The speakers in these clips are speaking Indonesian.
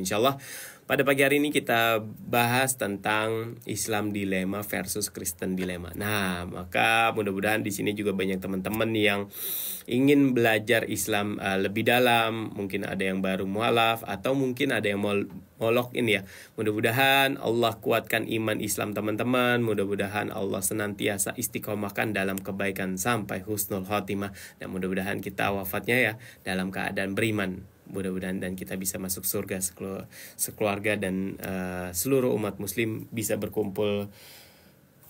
Insya Allah pada pagi hari ini kita bahas tentang Islam dilema versus Kristen dilema. Nah, maka mudah-mudahan di sini juga banyak teman-teman yang ingin belajar Islam lebih dalam. Mungkin ada yang baru mualaf atau mungkin ada yang mau login ya. Mudah-mudahan Allah kuatkan iman Islam teman-teman. Mudah-mudahan Allah senantiasa istiqomahkan dalam kebaikan sampai husnul khotimah. Dan mudah-mudahan kita wafatnya ya dalam keadaan beriman. Mudah-mudahan dan kita bisa masuk surga sekeluarga dan seluruh umat muslim bisa berkumpul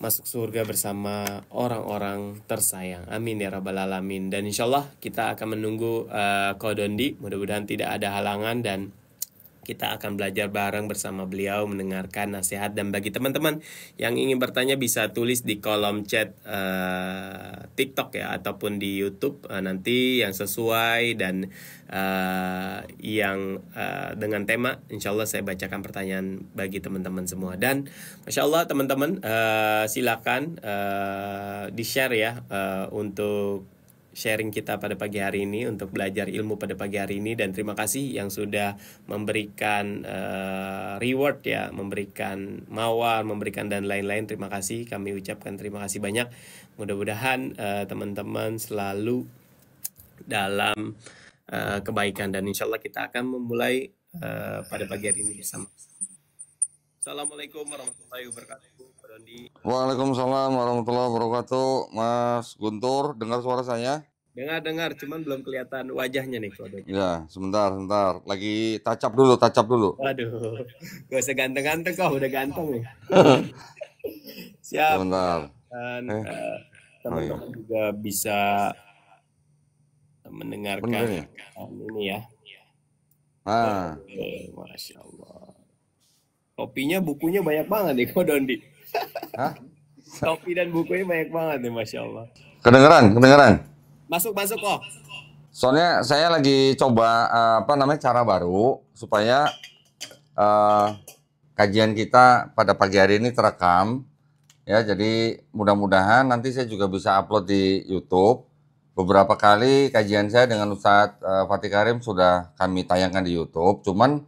masuk surga bersama orang-orang tersayang. Amin ya rabbal alamin. Dan insyaallah kita akan menunggu Kodondi. Mudah-mudahan tidak ada halangan dan kita akan belajar bareng bersama beliau, mendengarkan nasihat. Dan bagi teman-teman yang ingin bertanya bisa tulis di kolom chat TikTok ya, ataupun di YouTube nanti yang sesuai dan yang dengan tema. Insya Allah saya bacakan pertanyaan bagi teman-teman semua. Dan Masya Allah teman-teman silakan di-share ya untuk sharing kita pada pagi hari ini, untuk belajar ilmu pada pagi hari ini. Dan terima kasih yang sudah memberikan reward ya, memberikan mawar, memberikan dan lain-lain. Terima kasih, kami ucapkan terima kasih banyak. Mudah-mudahan teman-teman selalu dalam kebaikan. Dan insya Allah kita akan memulai pada pagi hari ini bersama. Assalamualaikum warahmatullahi wabarakatuh. Waalaikumsalam warahmatullahi wabarakatuh. Mas Guntur, dengar suara saya? Dengar, cuman belum kelihatan wajahnya nih. Ya, sebentar. Lagi touch up dulu. Waduh, gak usah ganteng-ganteng kok, udah ganteng nih. Siap. Sebentar. Dan teman-teman juga bisa mendengarkan ini ya. Masya Allah. Topinya, bukunya banyak banget nih, Ko Dondi. Hah? Topi dan bukunya banyak banget nih, Masya Allah. Kedengeran? Masuk kok. Soalnya saya lagi coba cara baru supaya kajian kita pada pagi hari ini terekam. Ya, jadi mudah-mudahan nanti saya juga bisa upload di YouTube. Beberapa kali kajian saya dengan Ustadz Fatih Karim sudah kami tayangkan di YouTube. Cuman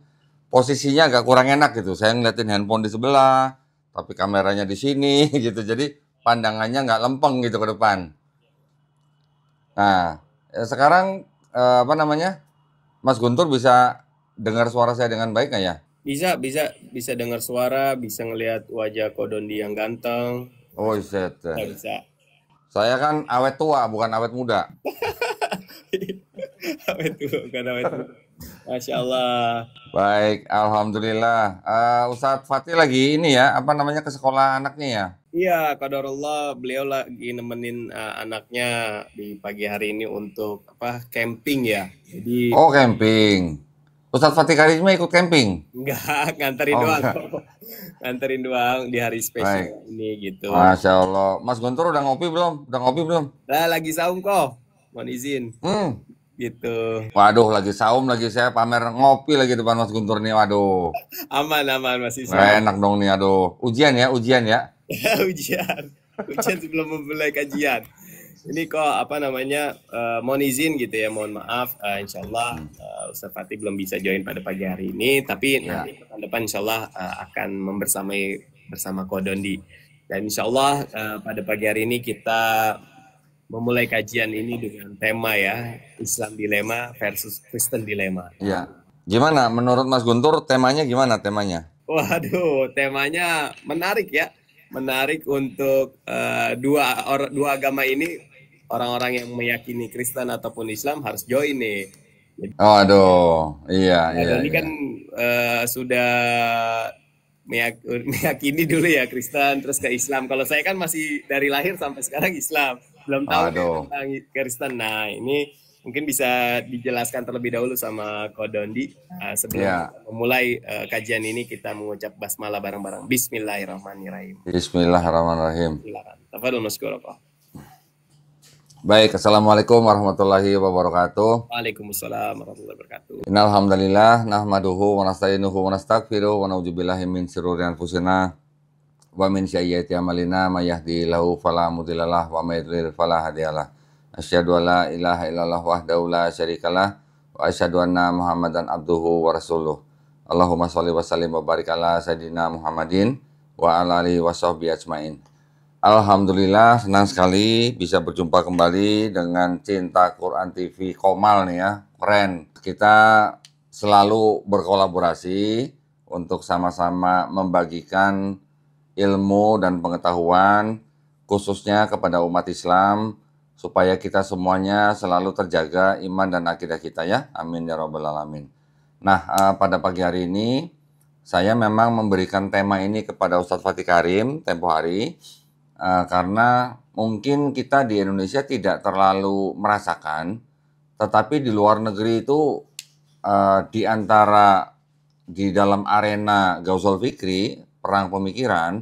posisinya agak kurang enak gitu. Saya ngeliatin handphone di sebelah, tapi kameranya di sini gitu. Jadi pandangannya nggak lempeng gitu ke depan. Nah, sekarang Mas Guntur bisa dengar suara saya dengan baik nggak ya? Bisa dengar suara, bisa ngelihat wajah Ko Dondi yang ganteng. Oh, bisa. Saya kan awet tua, bukan awet muda. Awet tua, bukan awet muda. Masya Allah. Baik, alhamdulillah. Ustadz Fatih lagi ini ya, ke sekolah anaknya ya? Iya, qadarullah, beliau lagi nemenin anaknya di pagi hari ini untuk camping ya. Jadi camping. Ustadz Fatih Karim ikut camping? Enggak, nganterin doang. Nganterin doang di hari spesial ini gitu. Masya Allah. Mas Guntur udah ngopi belum? Nah, lagi saum kok. Mohon izin. Gitu. Waduh, lagi saum, lagi saya pamer ngopi lagi depan Mas Guntur nih, waduh. Aman masih saum. Enak dong nih, aduh. Ujian ya? Ujian sebelum memulai kajian. Ini kok mohon izin gitu ya, mohon maaf. Insyaallah Ustadz Fatih belum bisa join pada pagi hari ini, tapi nanti pekan depan insyaallah akan bersama Ko Dondi. Dan insyaallah pada pagi hari ini kita memulai kajian ini dengan tema ya, Islam dilema versus Kristen dilema. Iya. Gimana menurut Mas Guntur temanya gimana temanya? Waduh, temanya menarik ya. Menarik untuk dua agama ini, orang-orang yang meyakini Kristen ataupun Islam harus join nih. Iya. Ini kan sudah meyakini dulu ya Kristen, terus ke Islam. Kalau saya kan masih dari lahir sampai sekarang Islam, belum tahu tentang Kristen. Nah, ini mungkin bisa dijelaskan terlebih dahulu sama Ko Dondi sebelum memulai kajian ini. Kita mengucap basmalah bareng-bareng. Bismillahirrahmanirrahim. Silakan. Tafadhol masykur. Baik, assalamualaikum warahmatullahi wabarakatuh. Waalaikumsalam warahmatullahi wabarakatuh. Innal hamdalillah nahmaduhu wa nasta'inuhu wa nastaghfiruh wa na'udzubillahi min syururi anfusina wa min sayyiati a'malina may yahdihillahu fala mudhillalah wa may yudlil fala hadiyalah. Asyhadu an la ilaha illallah wahdahu la syarikalah wa asyhadu anna Muhammadan abduhu wa rasuluh. Allahumma sholli wa sallim wa barik ala Sayyidina Muhammadin wa ala alihi wa sahbihi ajmain. Alhamdulillah, senang sekali bisa berjumpa kembali dengan Cinta Quran TV Komal nih ya, keren. Kita selalu berkolaborasi untuk sama-sama membagikan ilmu dan pengetahuan khususnya kepada umat Islam supaya kita semuanya selalu terjaga iman dan akidah kita ya. Amin ya rabbal alamin. Nah, pada pagi hari ini saya memang memberikan tema ini kepada Ustadz Fatih Karim tempo hari karena mungkin kita di Indonesia tidak terlalu merasakan, tetapi di luar negeri itu di dalam arena Gauzul Fikri, perang pemikiran,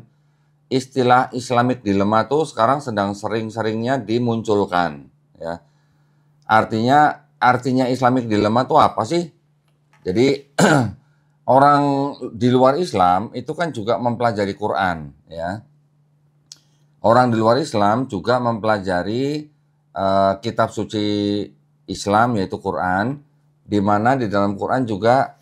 istilah Islamic Dilemma itu sekarang sedang sering-seringnya dimunculkan. Ya. Artinya Islamic Dilemma itu apa sih? Jadi orang di luar Islam itu kan juga mempelajari Quran, ya. Orang di luar Islam juga mempelajari kitab suci Islam yaitu Quran, di mana di dalam Quran juga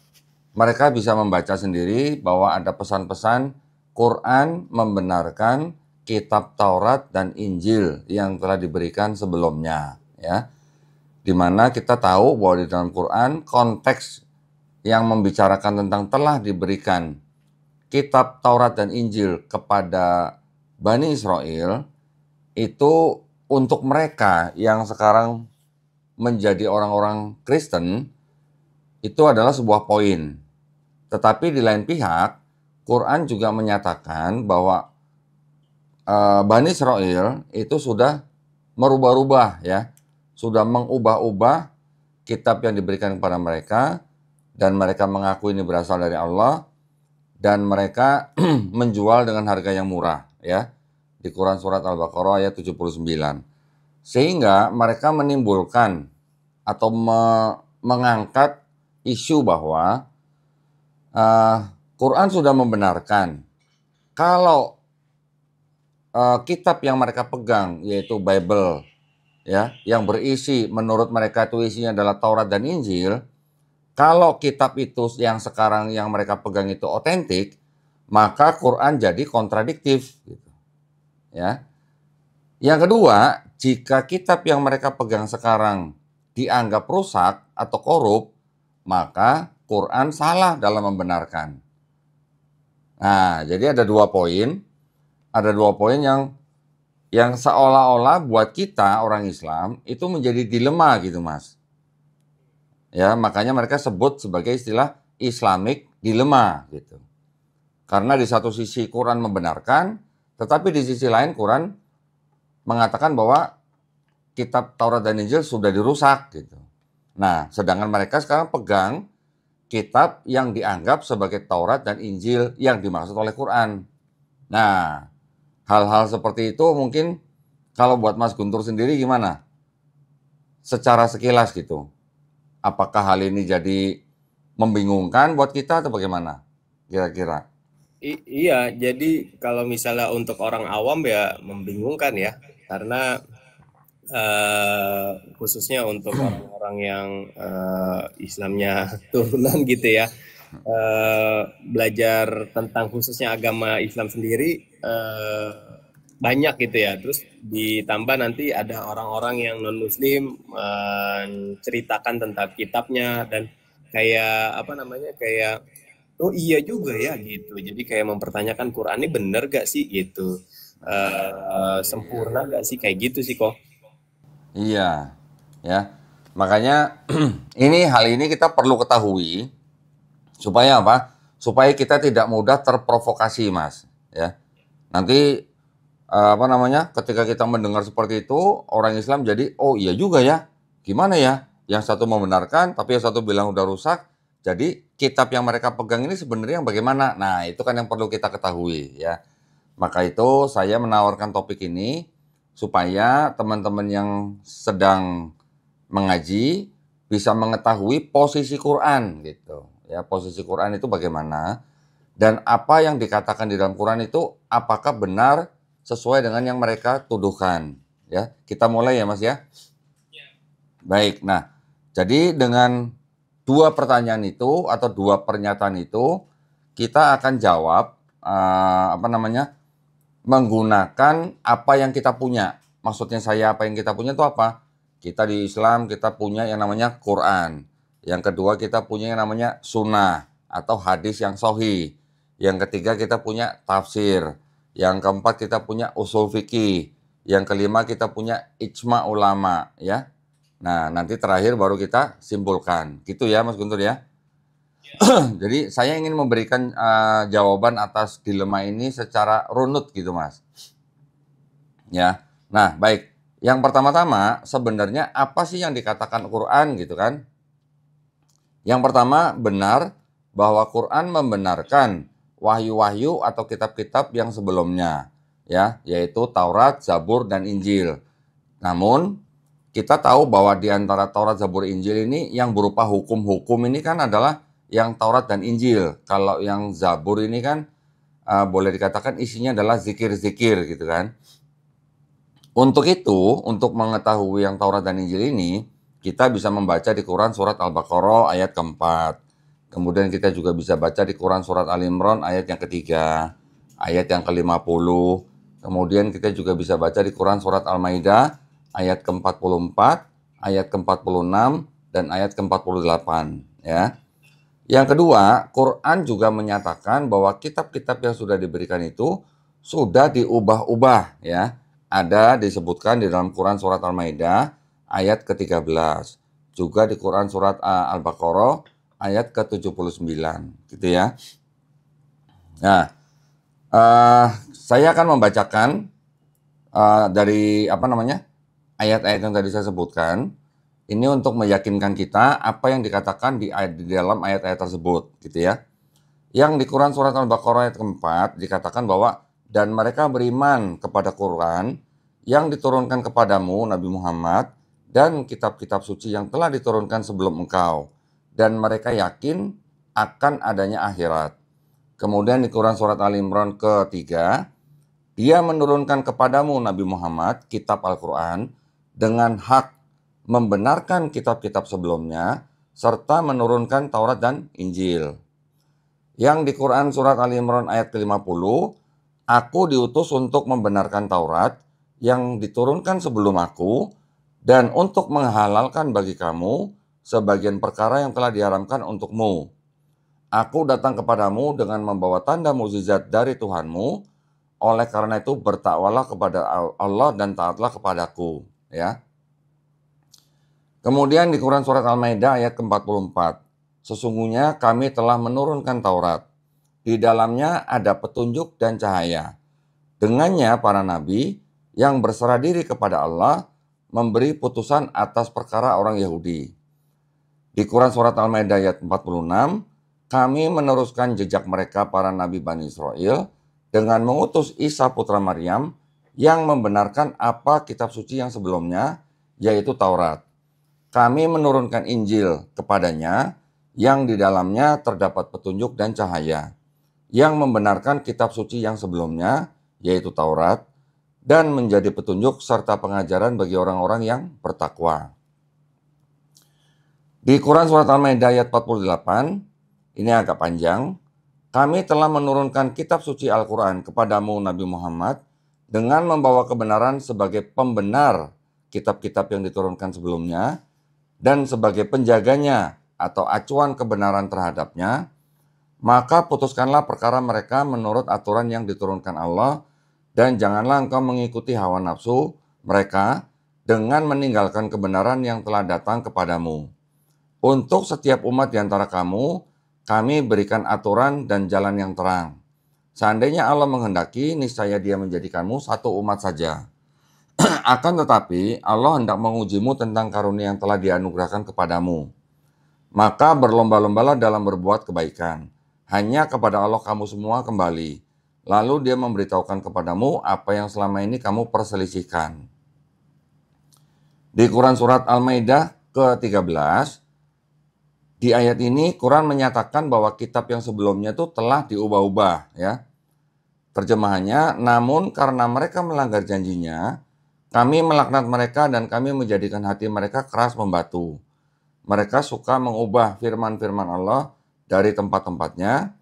mereka bisa membaca sendiri bahwa ada pesan-pesan Quran membenarkan kitab Taurat dan Injil yang telah diberikan sebelumnya, ya. Di mana kita tahu bahwa di dalam Quran konteks yang membicarakan tentang telah diberikan kitab Taurat dan Injil kepada Bani Israel itu untuk mereka yang sekarang menjadi orang-orang Kristen itu adalah sebuah poin. Tetapi di lain pihak, Quran juga menyatakan bahwa Bani Israel itu sudah merubah-rubah ya, sudah mengubah-ubah kitab yang diberikan kepada mereka dan mereka mengaku ini berasal dari Allah dan mereka menjual dengan harga yang murah ya. Di Quran surat Al-Baqarah ayat 79. Sehingga mereka menimbulkan atau mengangkat isu bahwa Quran sudah membenarkan kalau kitab yang mereka pegang yaitu Bible ya, yang berisi menurut mereka itu isinya adalah Taurat dan Injil, kalau kitab itu yang sekarang yang mereka pegang itu otentik, maka Quran jadi kontradiktif gitu. Ya. Yang kedua, jika kitab yang mereka pegang sekarang dianggap rusak atau korup, maka Quran salah dalam membenarkan. Nah, jadi ada dua poin. Ada dua poin yang seolah-olah buat kita orang Islam itu menjadi dilema gitu, Mas. Ya, makanya mereka sebut sebagai istilah Islamic Dilemma gitu. Karena di satu sisi Quran membenarkan, tetapi di sisi lain Quran mengatakan bahwa kitab Taurat dan Injil sudah dirusak gitu. Nah, sedangkan mereka sekarang pegang kitab yang dianggap sebagai Taurat dan Injil yang dimaksud oleh Quran. Nah, hal-hal seperti itu mungkin kalau buat Mas Guntur sendiri gimana? Secara sekilas gitu. Apakah hal ini jadi membingungkan buat kita atau bagaimana? Kira-kira. Iya, jadi kalau misalnya untuk orang awam ya membingungkan ya, karena khususnya untuk orang-orang yang Islamnya turunan gitu ya, belajar tentang khususnya agama Islam sendiri banyak gitu ya. Terus ditambah nanti ada orang-orang yang non Muslim menceritakan tentang kitabnya dan kayak apa namanya kayak oh iya juga ya gitu. Jadi kayak mempertanyakan Quran ini bener gak sih gitu. Sempurna gak sih kayak gitu sih kok. Iya, ya. Makanya hal ini kita perlu ketahui supaya apa? Supaya kita tidak mudah terprovokasi, Mas. Ya. Nanti ketika kita mendengar seperti itu, orang Islam jadi, oh iya juga ya. Gimana ya? Yang satu membenarkan, tapi yang satu bilang udah rusak. Jadi kitab yang mereka pegang ini sebenarnya yang bagaimana? Nah, itu kan yang perlu kita ketahui ya. Maka itu saya menawarkan topik ini supaya teman-teman yang sedang mengaji bisa mengetahui posisi Quran gitu. Ya, posisi Quran itu bagaimana dan apa yang dikatakan di dalam Quran itu apakah benar sesuai dengan yang mereka tuduhkan ya. Kita mulai ya Mas ya. Baik. Nah, jadi dengan dua pertanyaan itu atau dua pernyataan itu kita akan jawab menggunakan apa yang kita punya. Maksudnya saya apa yang kita punya itu apa? Kita di Islam kita punya yang namanya Quran. Yang kedua kita punya yang namanya sunnah atau hadis yang sahih. Yang ketiga kita punya tafsir. Yang keempat kita punya usul fikih. Yang kelima kita punya ijma ulama, ya. Nah, nanti terakhir baru kita simpulkan. Gitu ya Mas Guntur ya. Jadi saya ingin memberikan jawaban atas dilema ini secara runut gitu Mas. Ya. Nah, baik. Yang pertama-tama sebenarnya apa sih yang dikatakan Quran gitu kan? Yang pertama benar bahwa Quran membenarkan wahyu-wahyu atau kitab-kitab yang sebelumnya, ya, yaitu Taurat, Zabur, dan Injil. Namun kita tahu bahwa di antara Taurat, Zabur, Injil ini yang berupa hukum-hukum ini kan adalah yang Taurat dan Injil. Kalau yang Zabur ini kan boleh dikatakan isinya adalah zikir-zikir gitu kan. Untuk itu, untuk mengetahui yang Taurat dan Injil ini, kita bisa membaca di Quran surat Al-Baqarah ayat keempat. Kemudian kita juga bisa baca di Quran surat Al-Imran ayat yang ketiga, ayat yang ke-50. Kemudian kita juga bisa baca di Quran surat Al-Maidah ayat ke-44, ayat ke-46, dan ayat ke-48. Ya. Yang kedua, Quran juga menyatakan bahwa kitab-kitab yang sudah diberikan itu sudah diubah-ubah, ya. Ada disebutkan di dalam Quran surat Al-Maidah ayat ke-13. Juga di Quran surat Al-Baqarah ayat ke-79, gitu ya. Nah, saya akan membacakan dari ayat-ayat yang tadi saya sebutkan. Ini untuk meyakinkan kita apa yang dikatakan di dalam ayat-ayat tersebut, gitu ya. Yang di Quran surat Al-Baqarah ayat keempat dikatakan bahwa dan mereka beriman kepada Quran yang diturunkan kepadamu Nabi Muhammad dan kitab-kitab suci yang telah diturunkan sebelum engkau. Dan mereka yakin akan adanya akhirat. Kemudian di Quran surat Al-Imran ketiga, dia menurunkan kepadamu Nabi Muhammad kitab Al-Quran dengan hak membenarkan kitab-kitab sebelumnya serta menurunkan Taurat dan Injil. Yang di Quran surat Al-Imran ayat ke-50, aku diutus untuk membenarkan Taurat yang diturunkan sebelum aku dan untuk menghalalkan bagi kamu sebagian perkara yang telah diharamkan untukmu. Aku datang kepadamu dengan membawa tanda mukjizat dari Tuhanmu, oleh karena itu bertakwalah kepada Allah dan taatlah kepadaku. Ya. Kemudian di Quran surat Al-Maidah ayat ke-44, sesungguhnya kami telah menurunkan Taurat. Di dalamnya ada petunjuk dan cahaya. Dengannya para nabi yang berserah diri kepada Allah memberi putusan atas perkara orang Yahudi. Di Quran surat Al-Maidah ayat 46, kami meneruskan jejak mereka para nabi Bani Israel dengan mengutus Isa putra Maryam yang membenarkan apa kitab suci yang sebelumnya, yaitu Taurat. Kami menurunkan Injil kepadanya yang di dalamnya terdapat petunjuk dan cahaya, yang membenarkan kitab suci yang sebelumnya, yaitu Taurat, dan menjadi petunjuk serta pengajaran bagi orang-orang yang bertakwa. Di Quran surat Al-Maidah ayat 48, ini agak panjang, kami telah menurunkan kitab suci Al-Quran kepadamu Nabi Muhammad dengan membawa kebenaran sebagai pembenar kitab-kitab yang diturunkan sebelumnya dan sebagai penjaganya atau acuan kebenaran terhadapnya, maka putuskanlah perkara mereka menurut aturan yang diturunkan Allah dan janganlah engkau mengikuti hawa nafsu mereka dengan meninggalkan kebenaran yang telah datang kepadamu. Untuk setiap umat di antara kamu, kami berikan aturan dan jalan yang terang. Seandainya Allah menghendaki, niscaya Dia menjadikanmu satu umat saja. Akan tetapi, Allah hendak mengujimu tentang karunia yang telah dianugerahkan kepadamu. Maka berlomba-lombalah dalam berbuat kebaikan. Hanya kepada Allah kamu semua kembali. Lalu Dia memberitahukan kepadamu apa yang selama ini kamu perselisihkan. Di Quran surat Al-Maidah ke-13, di ayat ini Quran menyatakan bahwa kitab yang sebelumnya itu telah diubah-ubah, ya. Terjemahannya, namun karena mereka melanggar janjinya, kami melaknat mereka dan kami menjadikan hati mereka keras membatu. mereka suka mengubah firman-firman Allah dari tempat-tempatnya,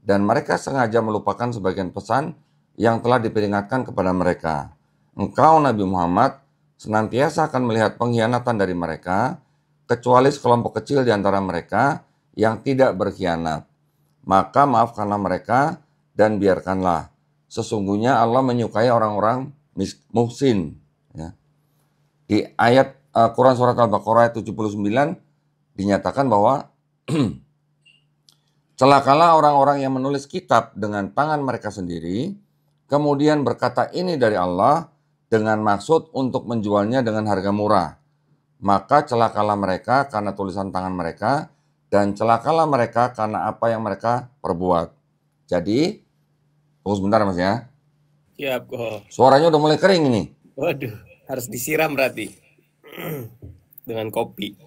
dan mereka sengaja melupakan sebagian pesan yang telah diperingatkan kepada mereka. Engkau, Nabi Muhammad, senantiasa akan melihat pengkhianatan dari mereka, kecuali sekelompok kecil di antara mereka yang tidak berkhianat. Maka maafkanlah mereka dan biarkanlah. Sesungguhnya Allah menyukai orang-orang muhsin. Ya. Di ayat Quran Surat Al-Baqarah 79 dinyatakan bahwa celakalah orang-orang yang menulis kitab dengan tangan mereka sendiri, kemudian berkata ini dari Allah dengan maksud untuk menjualnya dengan harga murah. Maka celakalah mereka karena tulisan tangan mereka, dan celakalah mereka karena apa yang mereka perbuat. Jadi, tunggu sebentar Mas ya. Siap kok. Suaranya udah mulai kering ini. Waduh, harus disiram berarti. Dengan kopi.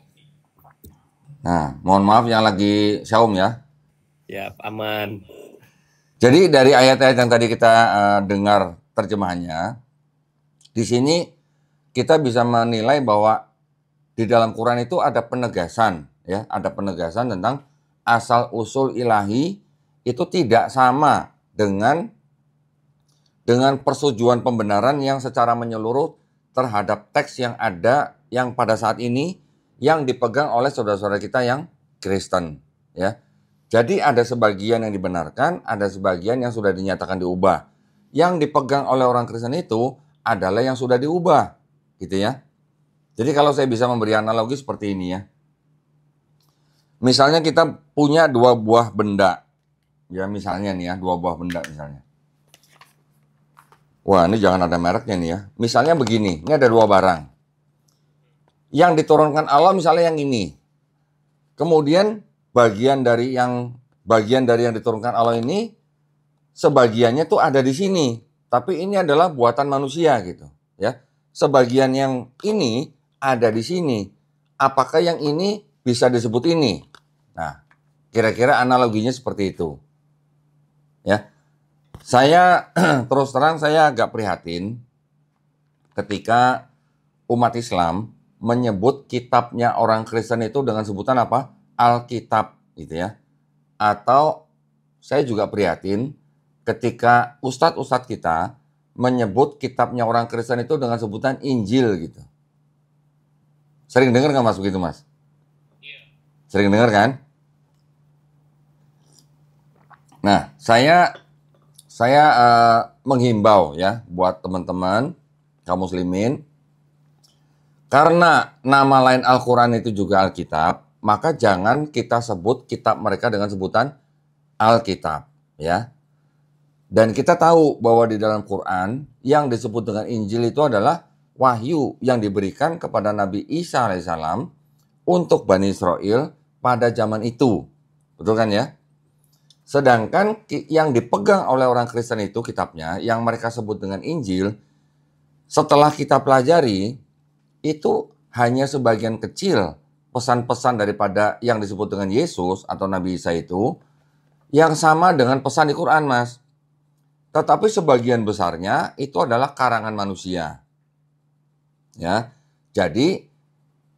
Nah, mohon maaf yang lagi saum ya. Siap, aman. Jadi dari ayat-ayat yang tadi kita dengar terjemahannya, di sini kita bisa menilai bahwa di dalam Quran itu ada penegasan, ya, ada penegasan tentang asal usul ilahi itu tidak sama dengan persetujuan pembenaran yang secara menyeluruh terhadap teks yang ada yang pada saat ini yang dipegang oleh saudara-saudara kita yang Kristen, ya. Jadi ada sebagian yang dibenarkan, ada sebagian yang sudah dinyatakan diubah. Yang dipegang oleh orang Kristen itu adalah yang sudah diubah, gitu ya. Jadi kalau saya bisa memberi analogi seperti ini ya. Misalnya kita punya dua buah benda. Ya misalnya nih ya, dua buah benda misalnya. Wah, ini jangan ada mereknya nih ya. Misalnya begini, ini ada dua barang. Yang diturunkan Allah misalnya yang ini. Kemudian bagian dari yang diturunkan Allah ini sebagiannya tuh ada di sini, tapi ini adalah buatan manusia gitu, ya. Sebagian yang ini ada di sini. Apakah yang ini bisa disebut ini? Nah, kira-kira analoginya seperti itu. Ya. Saya terus terang saya agak prihatin ketika umat Islam menyebut kitabnya orang Kristen itu dengan sebutan apa? Alkitab gitu ya. Atau saya juga prihatin ketika ustadz-ustadz kita menyebut kitabnya orang Kristen itu dengan sebutan Injil gitu. Sering dengar nggak Mas begitu Mas? Sering dengar kan? Nah, saya menghimbau ya buat teman-teman kaum muslimin, karena nama lain Al-Quran itu juga Alkitab, maka jangan kita sebut kitab mereka dengan sebutan Alkitab, ya. Dan kita tahu bahwa di dalam Quran yang disebut dengan Injil itu adalah wahyu yang diberikan kepada Nabi Isa alaihissalam untuk Bani Israel pada zaman itu, betul kan ya? Sedangkan yang dipegang oleh orang Kristen itu kitabnya, yang mereka sebut dengan Injil, setelah kita pelajari, itu hanya sebagian kecil pesan-pesan daripada yang disebut dengan Yesus atau Nabi Isa itu, yang sama dengan pesan di Quran, Mas. Tetapi sebagian besarnya itu adalah karangan manusia. Ya, jadi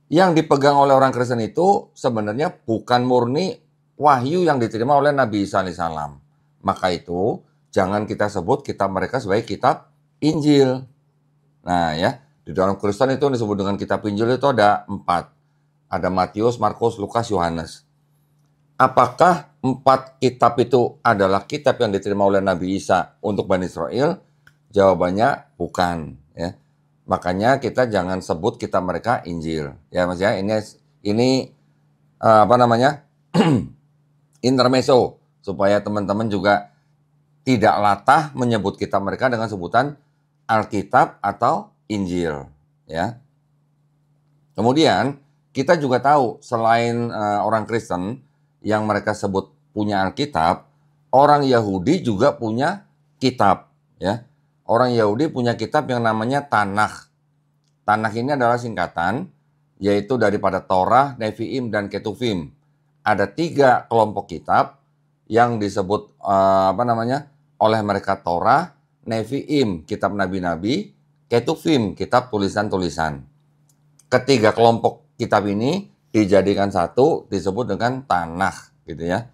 yang dipegang oleh orang Kristen itu sebenarnya bukan murni wahyu yang diterima oleh Nabi Isa alaihissalam. Maka itu jangan kita sebut kitab mereka sebagai kitab Injil. Nah ya, di dalam Kristen itu disebut dengan kitab Injil itu ada 4. Ada Matius, Markus, Lukas, Yohanes. Apakah 4 kitab itu adalah kitab yang diterima oleh Nabi Isa untuk Bani Israel? Jawabannya bukan. Ya. Makanya kita jangan sebut kitab mereka Injil. Ya Mas ya, ini apa namanya? Intermezzo, supaya teman-teman juga tidak latah menyebut kitab mereka dengan sebutan Alkitab atau Injil, ya. Kemudian kita juga tahu selain orang Kristen yang mereka sebut punya Alkitab, orang Yahudi juga punya kitab, ya. Orang Yahudi punya kitab yang namanya Tanakh. Tanakh ini adalah singkatan, yaitu daripada Torah, Nevi'im, dan Ketuvim. Ada 3 kelompok kitab yang disebut oleh mereka Torah, Nevi'im, kitab nabi-nabi, Ketuvim, kitab tulisan-tulisan. Ketiga kelompok kitab ini dijadikan satu disebut dengan Tanakh gitu ya.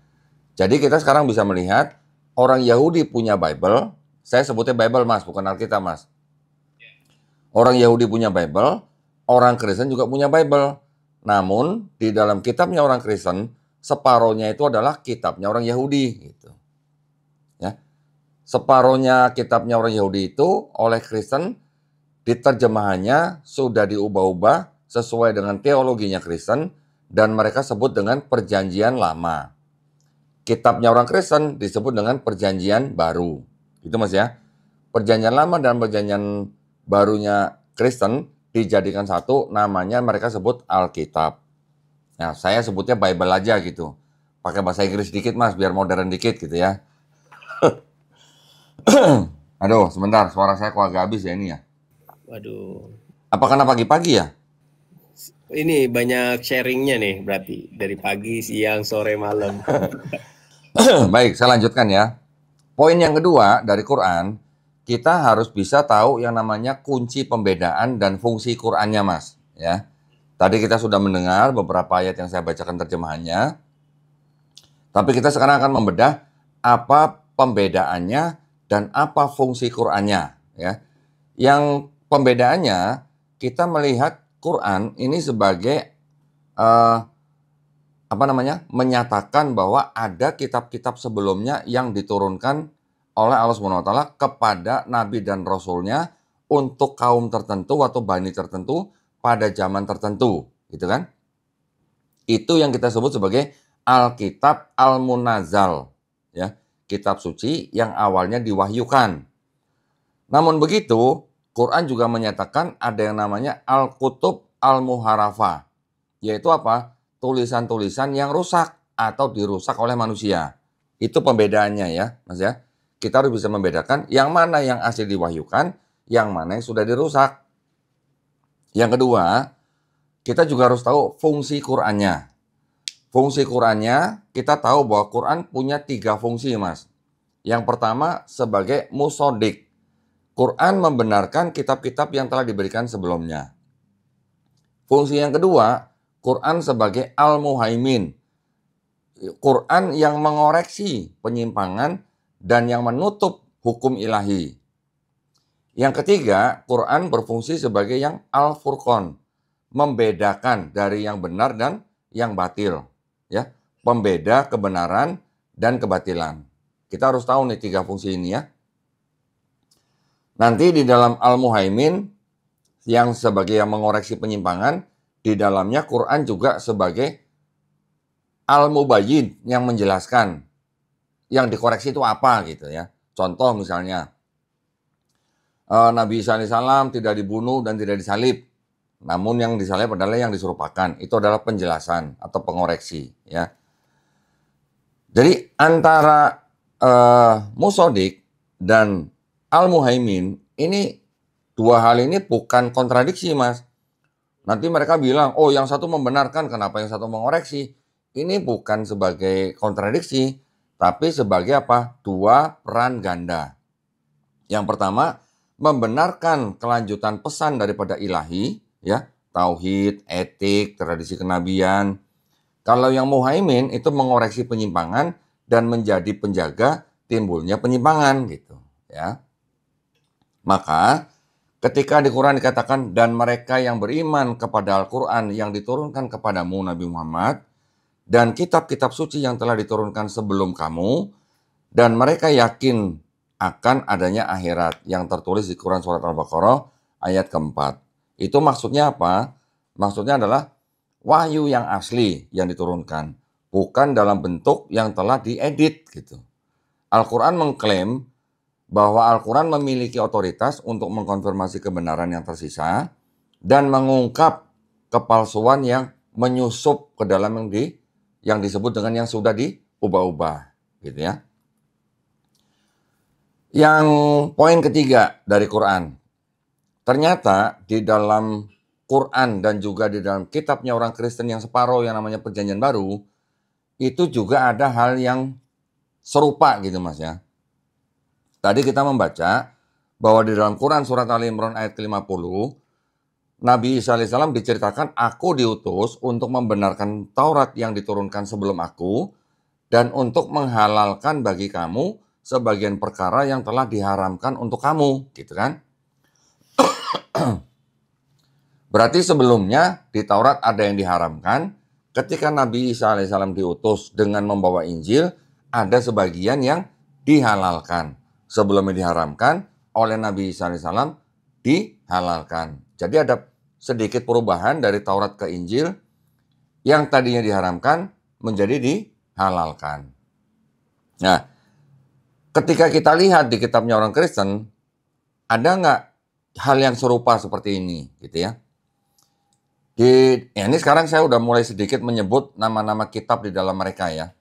Jadi kita sekarang bisa melihat orang Yahudi punya Bible, saya sebutnya Bible Mas, bukan Alkitab Mas. Orang Yahudi punya Bible, orang Kristen juga punya Bible. Namun di dalam kitabnya orang Kristen, separohnya itu adalah kitabnya orang Yahudi gitu. Ya. Separohnya kitabnya orang Yahudi itu oleh Kristen diterjemahannya sudah diubah-ubah sesuai dengan teologinya Kristen dan mereka sebut dengan Perjanjian Lama. Kitabnya orang Kristen disebut dengan Perjanjian Baru. Itu Mas ya. Perjanjian Lama dan Perjanjian Barunya Kristen dijadikan satu, namanya mereka sebut Alkitab. Nah, saya sebutnya Bible aja gitu. Pakai bahasa Inggris dikit Mas, biar modern dikit gitu ya. Aduh, sebentar, suara saya kok agak habis ya ini ya. Waduh. Apa karena pagi-pagi ya? Ini banyak sharingnya nih berarti. Dari pagi, siang, sore, malam. Baik, saya lanjutkan ya. Poin yang kedua dari Quran, kita harus bisa tahu yang namanya kunci pembedaan dan fungsi Qurannya, Mas. Ya, tadi kita sudah mendengar beberapa ayat yang saya bacakan terjemahannya. Tapi kita sekarang akan membedah apa pembedaannya dan apa fungsi Qurannya. Ya, yang pembedaannya kita melihat Quran ini sebagai menyatakan bahwa ada kitab-kitab sebelumnya yang diturunkan oleh Allah SWT kepada Nabi dan Rasulnya untuk kaum tertentu atau bani tertentu pada zaman tertentu, gitu kan? Itu yang kita sebut sebagai Alkitab Al-Munazzal, ya, kitab suci yang awalnya diwahyukan. Namun begitu, Quran juga menyatakan ada yang namanya Al-Kutub Al-Muharrafah, yaitu apa? Tulisan-tulisan yang rusak atau dirusak oleh manusia. Itu pembedaannya ya, Mas ya. Kita harus bisa membedakan yang mana yang asli diwahyukan, yang mana yang sudah dirusak. Yang kedua, kita juga harus tahu fungsi Qur'annya. Fungsi Qur'annya, kita tahu bahwa Quran punya 3 fungsi, Mas. Yang pertama, sebagai musodik. Quran membenarkan kitab-kitab yang telah diberikan sebelumnya. Fungsi yang kedua, Quran sebagai al-muhaimin. Quran yang mengoreksi penyimpangan dan yang menutup hukum ilahi. Yang ketiga, Quran berfungsi sebagai yang al-furqan, membedakan dari yang benar dan yang batil, ya, pembeda kebenaran dan kebatilan. Kita harus tahu nih 3 fungsi ini ya. Nanti di dalam al-muhaimin yang sebagai yang mengoreksi penyimpangan, di dalamnya Quran juga sebagai al-mubayyin yang menjelaskan yang dikoreksi itu apa gitu ya. Contoh misalnya Nabi Isa AS tidak dibunuh dan tidak disalib, namun yang disalib adalah yang diserupakan. Itu adalah penjelasan atau pengoreksi ya. Jadi antara musodik dan al-muhaimin ini, 2 hal ini bukan kontradiksi, Mas. Nanti mereka bilang, oh yang satu membenarkan, kenapa yang satu mengoreksi? Ini bukan sebagai kontradiksi, tapi sebagai apa? 2 peran ganda. Yang pertama, membenarkan kelanjutan pesan daripada ilahi, ya, tauhid, etik, tradisi kenabian. Kalau yang muhaimin itu mengoreksi penyimpangan dan menjadi penjaga timbulnya penyimpangan gitu, ya. Maka ketika di Quran dikatakan, dan mereka yang beriman kepada Al-Quran yang diturunkan kepadamu Nabi Muhammad, dan kitab-kitab suci yang telah diturunkan sebelum kamu, dan mereka yakin akan adanya akhirat yang tertulis di Quran Surat Al-Baqarah ayat keempat. Itu maksudnya apa? Maksudnya adalah wahyu yang asli yang diturunkan, bukan dalam bentuk yang telah diedit gitu. Al-Quran mengklaim bahwa Al-Quran memiliki otoritas untuk mengkonfirmasi kebenaran yang tersisa dan mengungkap kepalsuan yang menyusup ke dalam yang disebut dengan yang sudah diubah-ubah, gitu ya. Yang poin ketiga dari Quran, ternyata di dalam Quran dan juga di dalam kitabnya orang Kristen yang separuh yang namanya Perjanjian Baru, itu juga ada hal yang serupa gitu Mas ya. Tadi kita membaca bahwa di dalam Quran surat Ali Imran ayat ke-50, Nabi Isa alaihissalam diceritakan, aku diutus untuk membenarkan Taurat yang diturunkan sebelum aku, dan untuk menghalalkan bagi kamu sebagian perkara yang telah diharamkan untuk kamu, gitu kan? Berarti sebelumnya di Taurat ada yang diharamkan, ketika Nabi Isa alaihissalam diutus dengan membawa Injil, ada sebagian yang dihalalkan. Sebelumnya diharamkan, oleh Nabi Isa alaihissalam dihalalkan. Jadi ada sedikit perubahan dari Taurat ke Injil, yang tadinya diharamkan menjadi dihalalkan. Nah, ketika kita lihat di kitabnya orang Kristen, ada nggak hal yang serupa seperti ini, gitu ya? Ini sekarang saya udah mulai sedikit menyebut nama-nama kitab di dalam mereka ya.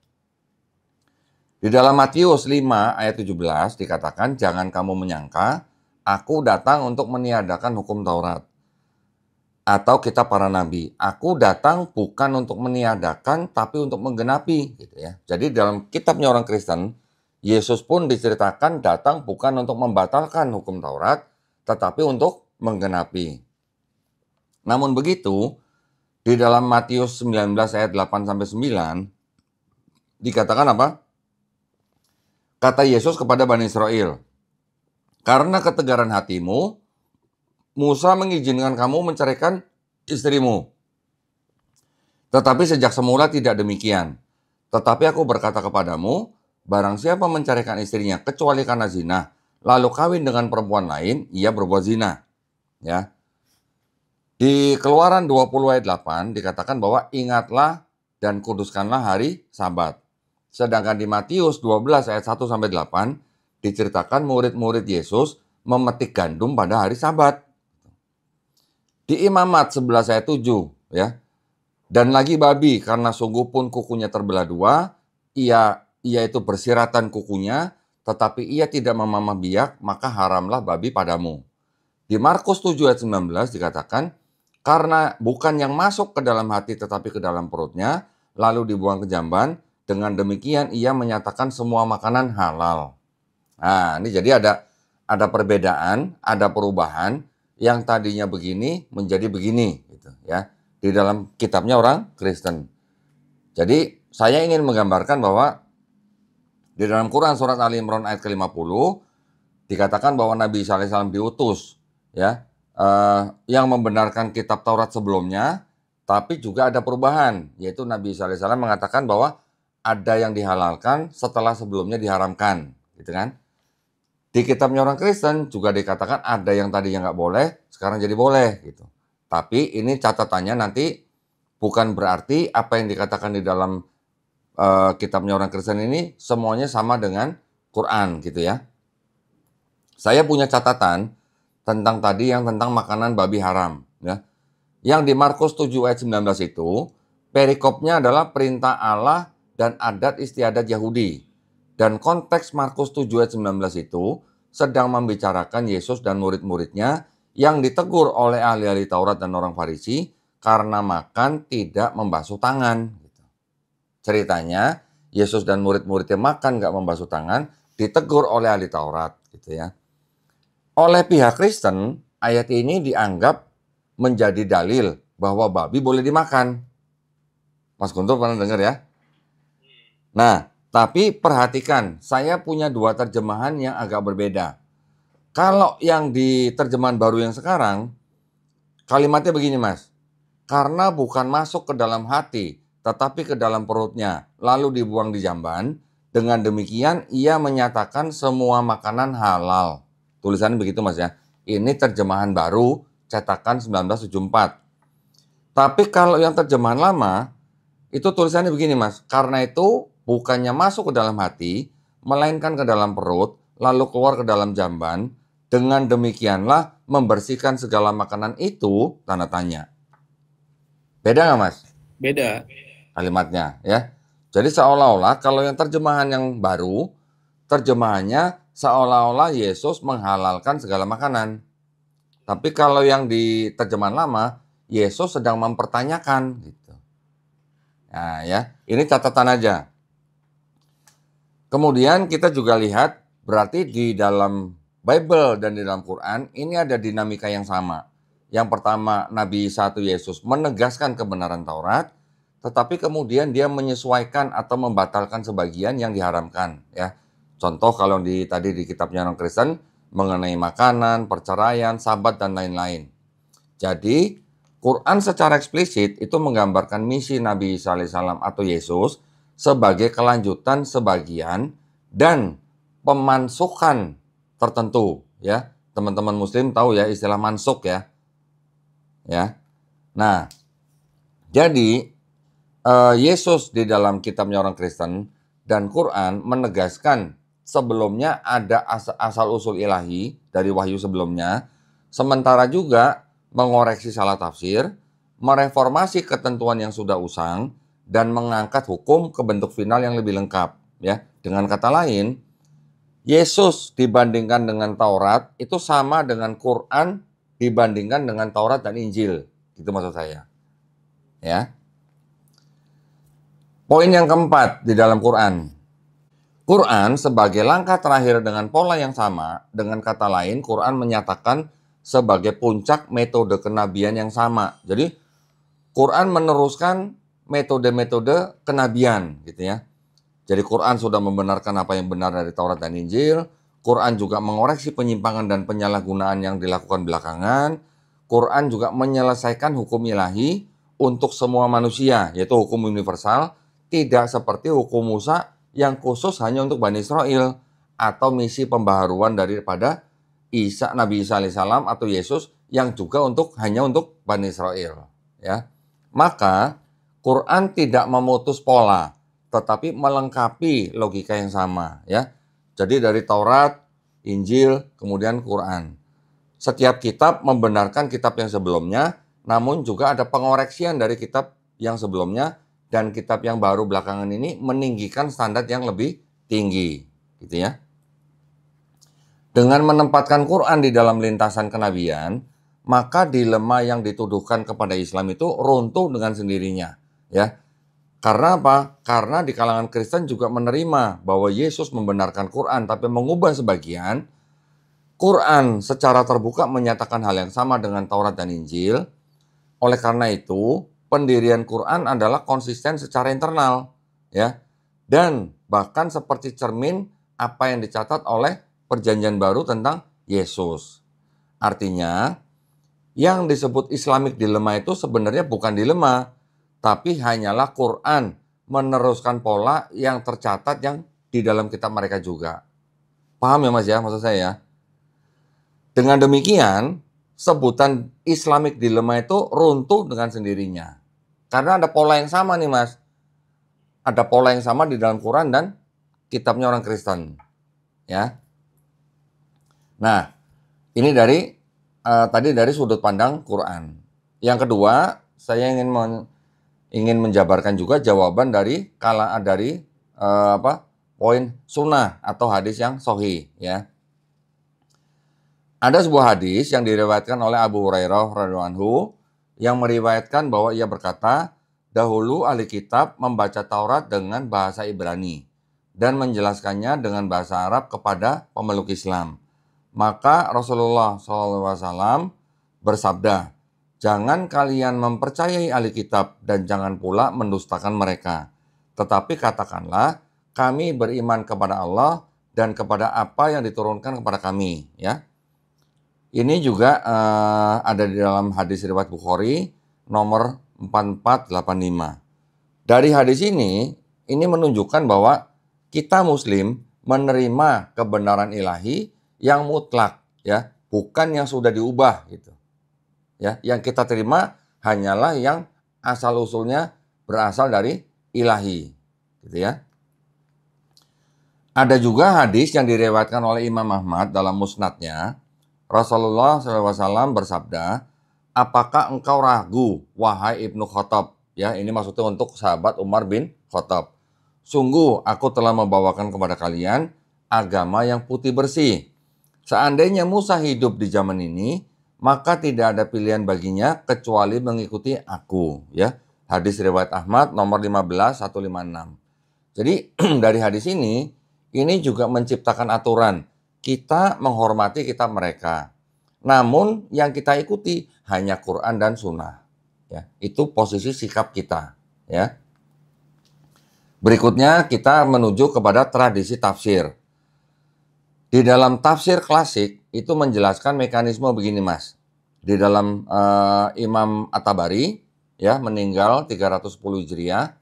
Di dalam Matius 5 ayat 17 dikatakan, jangan kamu menyangka, aku datang untuk meniadakan hukum Taurat atau kitab para nabi. Aku datang bukan untuk meniadakan, tapi untuk menggenapi, gitu ya. Jadi dalam kitabnya orang Kristen, Yesus pun diceritakan datang bukan untuk membatalkan hukum Taurat, tetapi untuk menggenapi. Namun begitu, di dalam Matius 19 ayat 8-9 dikatakan apa? Kata Yesus kepada Bani Israel, karena ketegaran hatimu, Musa mengizinkan kamu menceraikan istrimu. Tetapi sejak semula tidak demikian. Tetapi aku berkata kepadamu, barang siapa menceraikan istrinya kecuali karena zina, lalu kawin dengan perempuan lain, ia berbuat zina. Ya. Di Keluaran 20 ayat 8 dikatakan bahwa ingatlah dan kuduskanlah hari Sabat. Sedangkan di Matius 12 ayat 1-8 diceritakan murid-murid Yesus memetik gandum pada hari Sabat. Di Imamat 11 ayat 7 ya. Dan lagi babi karena sungguh pun kukunya terbelah dua, ia itu bersiratan kukunya, tetapi ia tidak memamah biak, maka haramlah babi padamu. Di Markus 7 ayat 19 dikatakan, karena bukan yang masuk ke dalam hati tetapi ke dalam perutnya, lalu dibuang ke jamban, dengan demikian ia menyatakan semua makanan halal. Nah, ini jadi ada perbedaan, ada perubahan, yang tadinya begini menjadi begini, gitu ya, di dalam kitabnya orang Kristen. Jadi saya ingin menggambarkan bahwa di dalam Quran surat Ali Imran ayat ke-50 dikatakan bahwa Nabi Isa alaihissalam diutus ya, yang membenarkan kitab Taurat sebelumnya, tapi juga ada perubahan, yaitu Nabi Isa alaihissalam mengatakan bahwa ada yang dihalalkan setelah sebelumnya diharamkan, gitu kan? Di kitabnya orang Kristen juga dikatakan ada yang tadinya nggak boleh, sekarang jadi boleh, gitu. Tapi ini catatannya nanti bukan berarti apa yang dikatakan di dalam kitabnya orang Kristen ini semuanya sama dengan Quran, gitu ya. Saya punya catatan tentang tadi yang tentang makanan babi haram, ya. Yang di Markus 7 ayat 19 itu, perikopnya adalah perintah Allah dan adat istiadat Yahudi. Dan konteks Markus 7 ayat 19 itu sedang membicarakan Yesus dan murid-muridnya yang ditegur oleh ahli-ahli Taurat dan orang Farisi karena makan tidak membasuh tangan. Ceritanya, Yesus dan murid-muridnya makan nggak membasuh tangan, ditegur oleh ahli Taurat, gitu ya. Oleh pihak Kristen, ayat ini dianggap menjadi dalil bahwa babi boleh dimakan. Mas Guntur pernah dengar ya? Nah, tapi perhatikan, saya punya dua terjemahan yang agak berbeda. Kalau yang di terjemahan baru yang sekarang, kalimatnya begini Mas. Karena bukan masuk ke dalam hati, tetapi ke dalam perutnya, lalu dibuang di jamban. Dengan demikian, ia menyatakan semua makanan halal. Tulisannya begitu Mas ya. Ini terjemahan baru, cetakan 1974. Tapi kalau yang terjemahan lama, itu tulisannya begini Mas. Karena itu bukannya masuk ke dalam hati, melainkan ke dalam perut, lalu keluar ke dalam jamban. Dengan demikianlah membersihkan segala makanan itu, tanda tanya. Beda nggak Mas? Beda. Kalimatnya ya. Jadi seolah-olah kalau yang terjemahan yang baru, terjemahannya seolah-olah Yesus menghalalkan segala makanan. Tapi kalau yang di terjemahan lama, Yesus sedang mempertanyakan gitu. Nah ya, ini catatan aja. Kemudian kita juga lihat berarti di dalam Bible dan di dalam Quran ini ada dinamika yang sama. Yang pertama, Nabi Isa atau Yesus menegaskan kebenaran Taurat, tetapi kemudian dia menyesuaikan atau membatalkan sebagian yang diharamkan, ya. Contoh kalau tadi di kitabnya orang Kristen mengenai makanan, perceraian, sabat dan lain-lain. Jadi, Quran secara eksplisit itu menggambarkan misi Nabi Isa alaihissalam atau Yesus sebagai kelanjutan sebagian dan pemansukan tertentu, ya. Teman-teman muslim tahu ya istilah mansuk ya. Ya. Nah, jadi Yesus di dalam kitabnya orang Kristen dan Quran menegaskan sebelumnya ada asal-usul ilahi dari wahyu sebelumnya, sementara juga mengoreksi salah tafsir, mereformasi ketentuan yang sudah usang, dan mengangkat hukum ke bentuk final yang lebih lengkap. Ya, dengan kata lain, Yesus dibandingkan dengan Taurat itu sama dengan Quran dibandingkan dengan Taurat dan Injil. Itu maksud saya. Ya. Poin yang keempat di dalam Quran. Quran sebagai langkah terakhir dengan pola yang sama, dengan kata lain Quran menyatakan sebagai puncak metode kenabian yang sama. Jadi Quran meneruskan metode-metode kenabian gitu ya. Jadi Quran sudah membenarkan apa yang benar dari Taurat dan Injil. Quran juga mengoreksi penyimpangan dan penyalahgunaan yang dilakukan belakangan. Quran juga menyelesaikan hukum ilahi untuk semua manusia, yaitu hukum universal. Tidak seperti hukum Musa yang khusus hanya untuk Bani Israel atau misi pembaharuan daripada Nabi Isa alaihissalam atau Yesus yang juga hanya untuk Bani Israel. Ya, maka Quran tidak memutus pola, tetapi melengkapi logika yang sama. Ya, jadi dari Taurat, Injil, kemudian Quran. Setiap kitab membenarkan kitab yang sebelumnya, namun juga ada pengoreksian dari kitab yang sebelumnya. Dan kitab yang baru belakangan ini meninggikan standar yang lebih tinggi, gitu ya. Dengan menempatkan Quran di dalam lintasan kenabian, maka dilema yang dituduhkan kepada Islam itu runtuh dengan sendirinya, ya. Karena apa? Karena di kalangan Kristen juga menerima bahwa Yesus membenarkan Quran tapi mengubah sebagian. Quran secara terbuka menyatakan hal yang sama dengan Taurat dan Injil. Oleh karena itu, pendirian Quran adalah konsisten secara internal, ya, dan bahkan seperti cermin apa yang dicatat oleh Perjanjian Baru tentang Yesus. Artinya, yang disebut Islamic dilema itu sebenarnya bukan dilema, tapi hanyalah Quran meneruskan pola yang tercatat yang di dalam kitab mereka juga. Paham ya Mas ya, maksud saya ya? Dengan demikian, sebutan Islamic dilema itu runtuh dengan sendirinya. Karena ada pola yang sama nih Mas. Ada pola yang sama di dalam Quran dan kitabnya orang Kristen. Ya. Nah, ini tadi dari sudut pandang Quran. Yang kedua, saya ingin menjabarkan juga jawaban dari poin sunnah atau hadis yang sahih ya. Ada sebuah hadis yang diriwayatkan oleh Abu Hurairah radhiyallahu anhu yang meriwayatkan bahwa ia berkata, dahulu ahli kitab membaca Taurat dengan bahasa Ibrani dan menjelaskannya dengan bahasa Arab kepada pemeluk Islam. Maka Rasulullah SAW bersabda, jangan kalian mempercayai ahli kitab dan jangan pula mendustakan mereka. Tetapi katakanlah, kami beriman kepada Allah dan kepada apa yang diturunkan kepada kami. Ya. Ini juga ada di dalam hadis riwayat Bukhari nomor 4485. Dari hadis ini menunjukkan bahwa kita muslim menerima kebenaran ilahi yang mutlak ya, bukan yang sudah diubah gitu. Ya, yang kita terima hanyalah yang asal-usulnya berasal dari ilahi gitu ya. Ada juga hadis yang diriwayatkan oleh Imam Ahmad dalam musnadnya. Rasulullah SAW bersabda, apakah engkau ragu, wahai Ibnu Khattab? Ya, ini maksudnya untuk sahabat Umar bin Khattab. Sungguh aku telah membawakan kepada kalian agama yang putih bersih. Seandainya Musa hidup di zaman ini, maka tidak ada pilihan baginya kecuali mengikuti aku. Ya, hadis riwayat Ahmad nomor 15156. Jadi dari hadis ini juga menciptakan aturan. Kita menghormati kitab mereka. namun yang kita ikuti hanya Quran dan Sunnah. Ya, itu posisi sikap kita. Ya. Berikutnya kita menuju kepada tradisi tafsir. Di dalam tafsir klasik itu menjelaskan mekanisme begini, Mas. Di dalam Imam At-Tabari ya meninggal 310 Hijriah.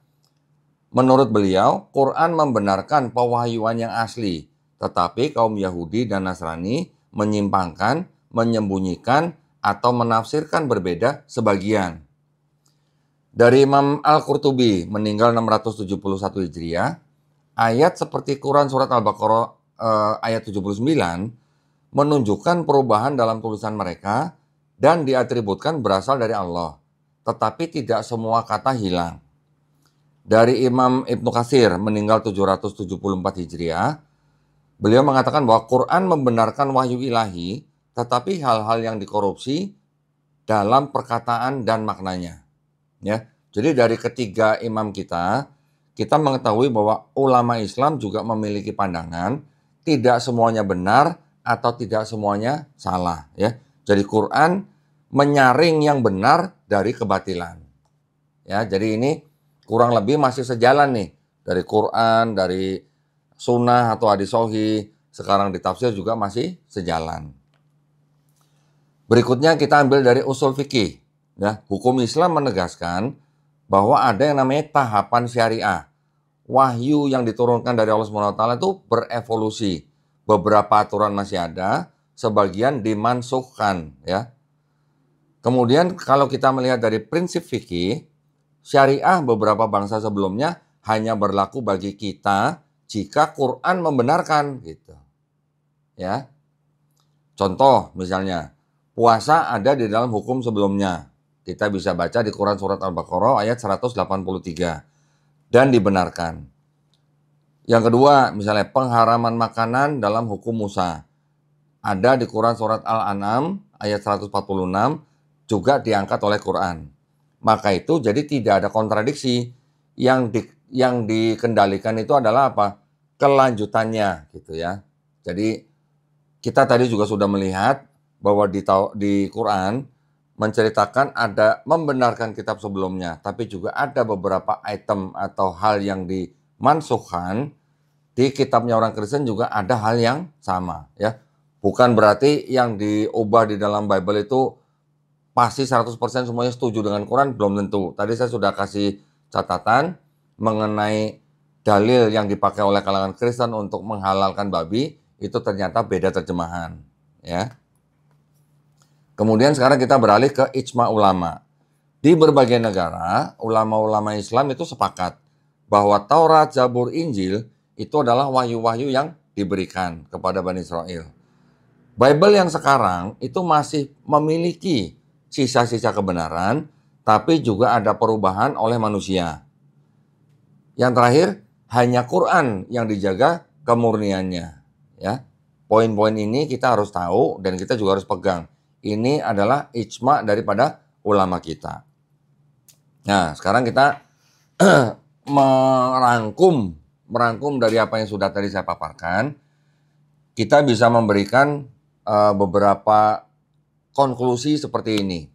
Menurut beliau, Quran membenarkan pewahyuan yang asli, tetapi kaum Yahudi dan Nasrani menyimpangkan, menyembunyikan, atau menafsirkan berbeda sebagian. Dari Imam Al-Qurtubi meninggal 671 Hijriah, ayat seperti Quran surat Al-Baqarah ayat 79 menunjukkan perubahan dalam tulisan mereka dan diatributkan berasal dari Allah. Tetapi tidak semua kata hilang. Dari Imam Ibnu Katsir meninggal 774 Hijriah, beliau mengatakan bahwa Quran membenarkan wahyu ilahi, tetapi hal-hal yang dikorupsi dalam perkataan dan maknanya. Ya, jadi dari ketiga imam kita mengetahui bahwa ulama Islam juga memiliki pandangan tidak semuanya benar atau tidak semuanya salah. Ya, jadi Quran menyaring yang benar dari kebatilan. Ya, jadi ini kurang lebih masih sejalan nih dari Quran, dari Sunnah atau hadis sahih, sekarang ditafsir juga masih sejalan. Berikutnya kita ambil dari usul fikih. Ya, hukum Islam menegaskan bahwa ada yang namanya tahapan syariah. Wahyu yang diturunkan dari Allah SWT itu berevolusi. Beberapa aturan masih ada, sebagian dimansuhkan. Ya. Kemudian kalau kita melihat dari prinsip fikih, syariah beberapa bangsa sebelumnya hanya berlaku bagi kita jika Quran membenarkan. Gitu. Ya. Contoh misalnya, puasa ada di dalam hukum sebelumnya. Kita bisa baca di Quran surat Al-Baqarah ayat 183. Dan dibenarkan. Yang kedua, misalnya pengharaman makanan dalam hukum Musa. Ada di Quran surat Al-An'am ayat 146, juga diangkat oleh Quran. Maka itu jadi tidak ada kontradiksi. Yang dikendalikan itu adalah apa? Kelanjutannya gitu ya. Jadi kita tadi juga sudah melihat bahwa di Quran menceritakan ada membenarkan kitab sebelumnya, tapi juga ada beberapa item atau hal yang dimansuhkan. Di kitabnya orang Kristen juga ada hal yang sama, ya. Bukan berarti yang diubah di dalam Bible itu pasti 100% semuanya setuju dengan Quran, belum tentu. Tadi saya sudah kasih catatan mengenai dalil yang dipakai oleh kalangan Kristen untuk menghalalkan babi, itu ternyata beda terjemahan, ya. Kemudian sekarang kita beralih ke ijma ulama. Di berbagai negara, ulama-ulama Islam itu sepakat bahwa Taurat, Zabur, Injil itu adalah wahyu-wahyu yang diberikan kepada Bani Israel. Bible yang sekarang itu masih memiliki sisa-sisa kebenaran, tapi juga ada perubahan oleh manusia. Yang terakhir, hanya Quran yang dijaga kemurniannya. Ya, poin-poin ini kita harus tahu dan kita juga harus pegang. Ini adalah ijma daripada ulama kita. Nah, sekarang kita merangkum dari apa yang sudah tadi saya paparkan. Kita bisa memberikan beberapa konklusi seperti ini.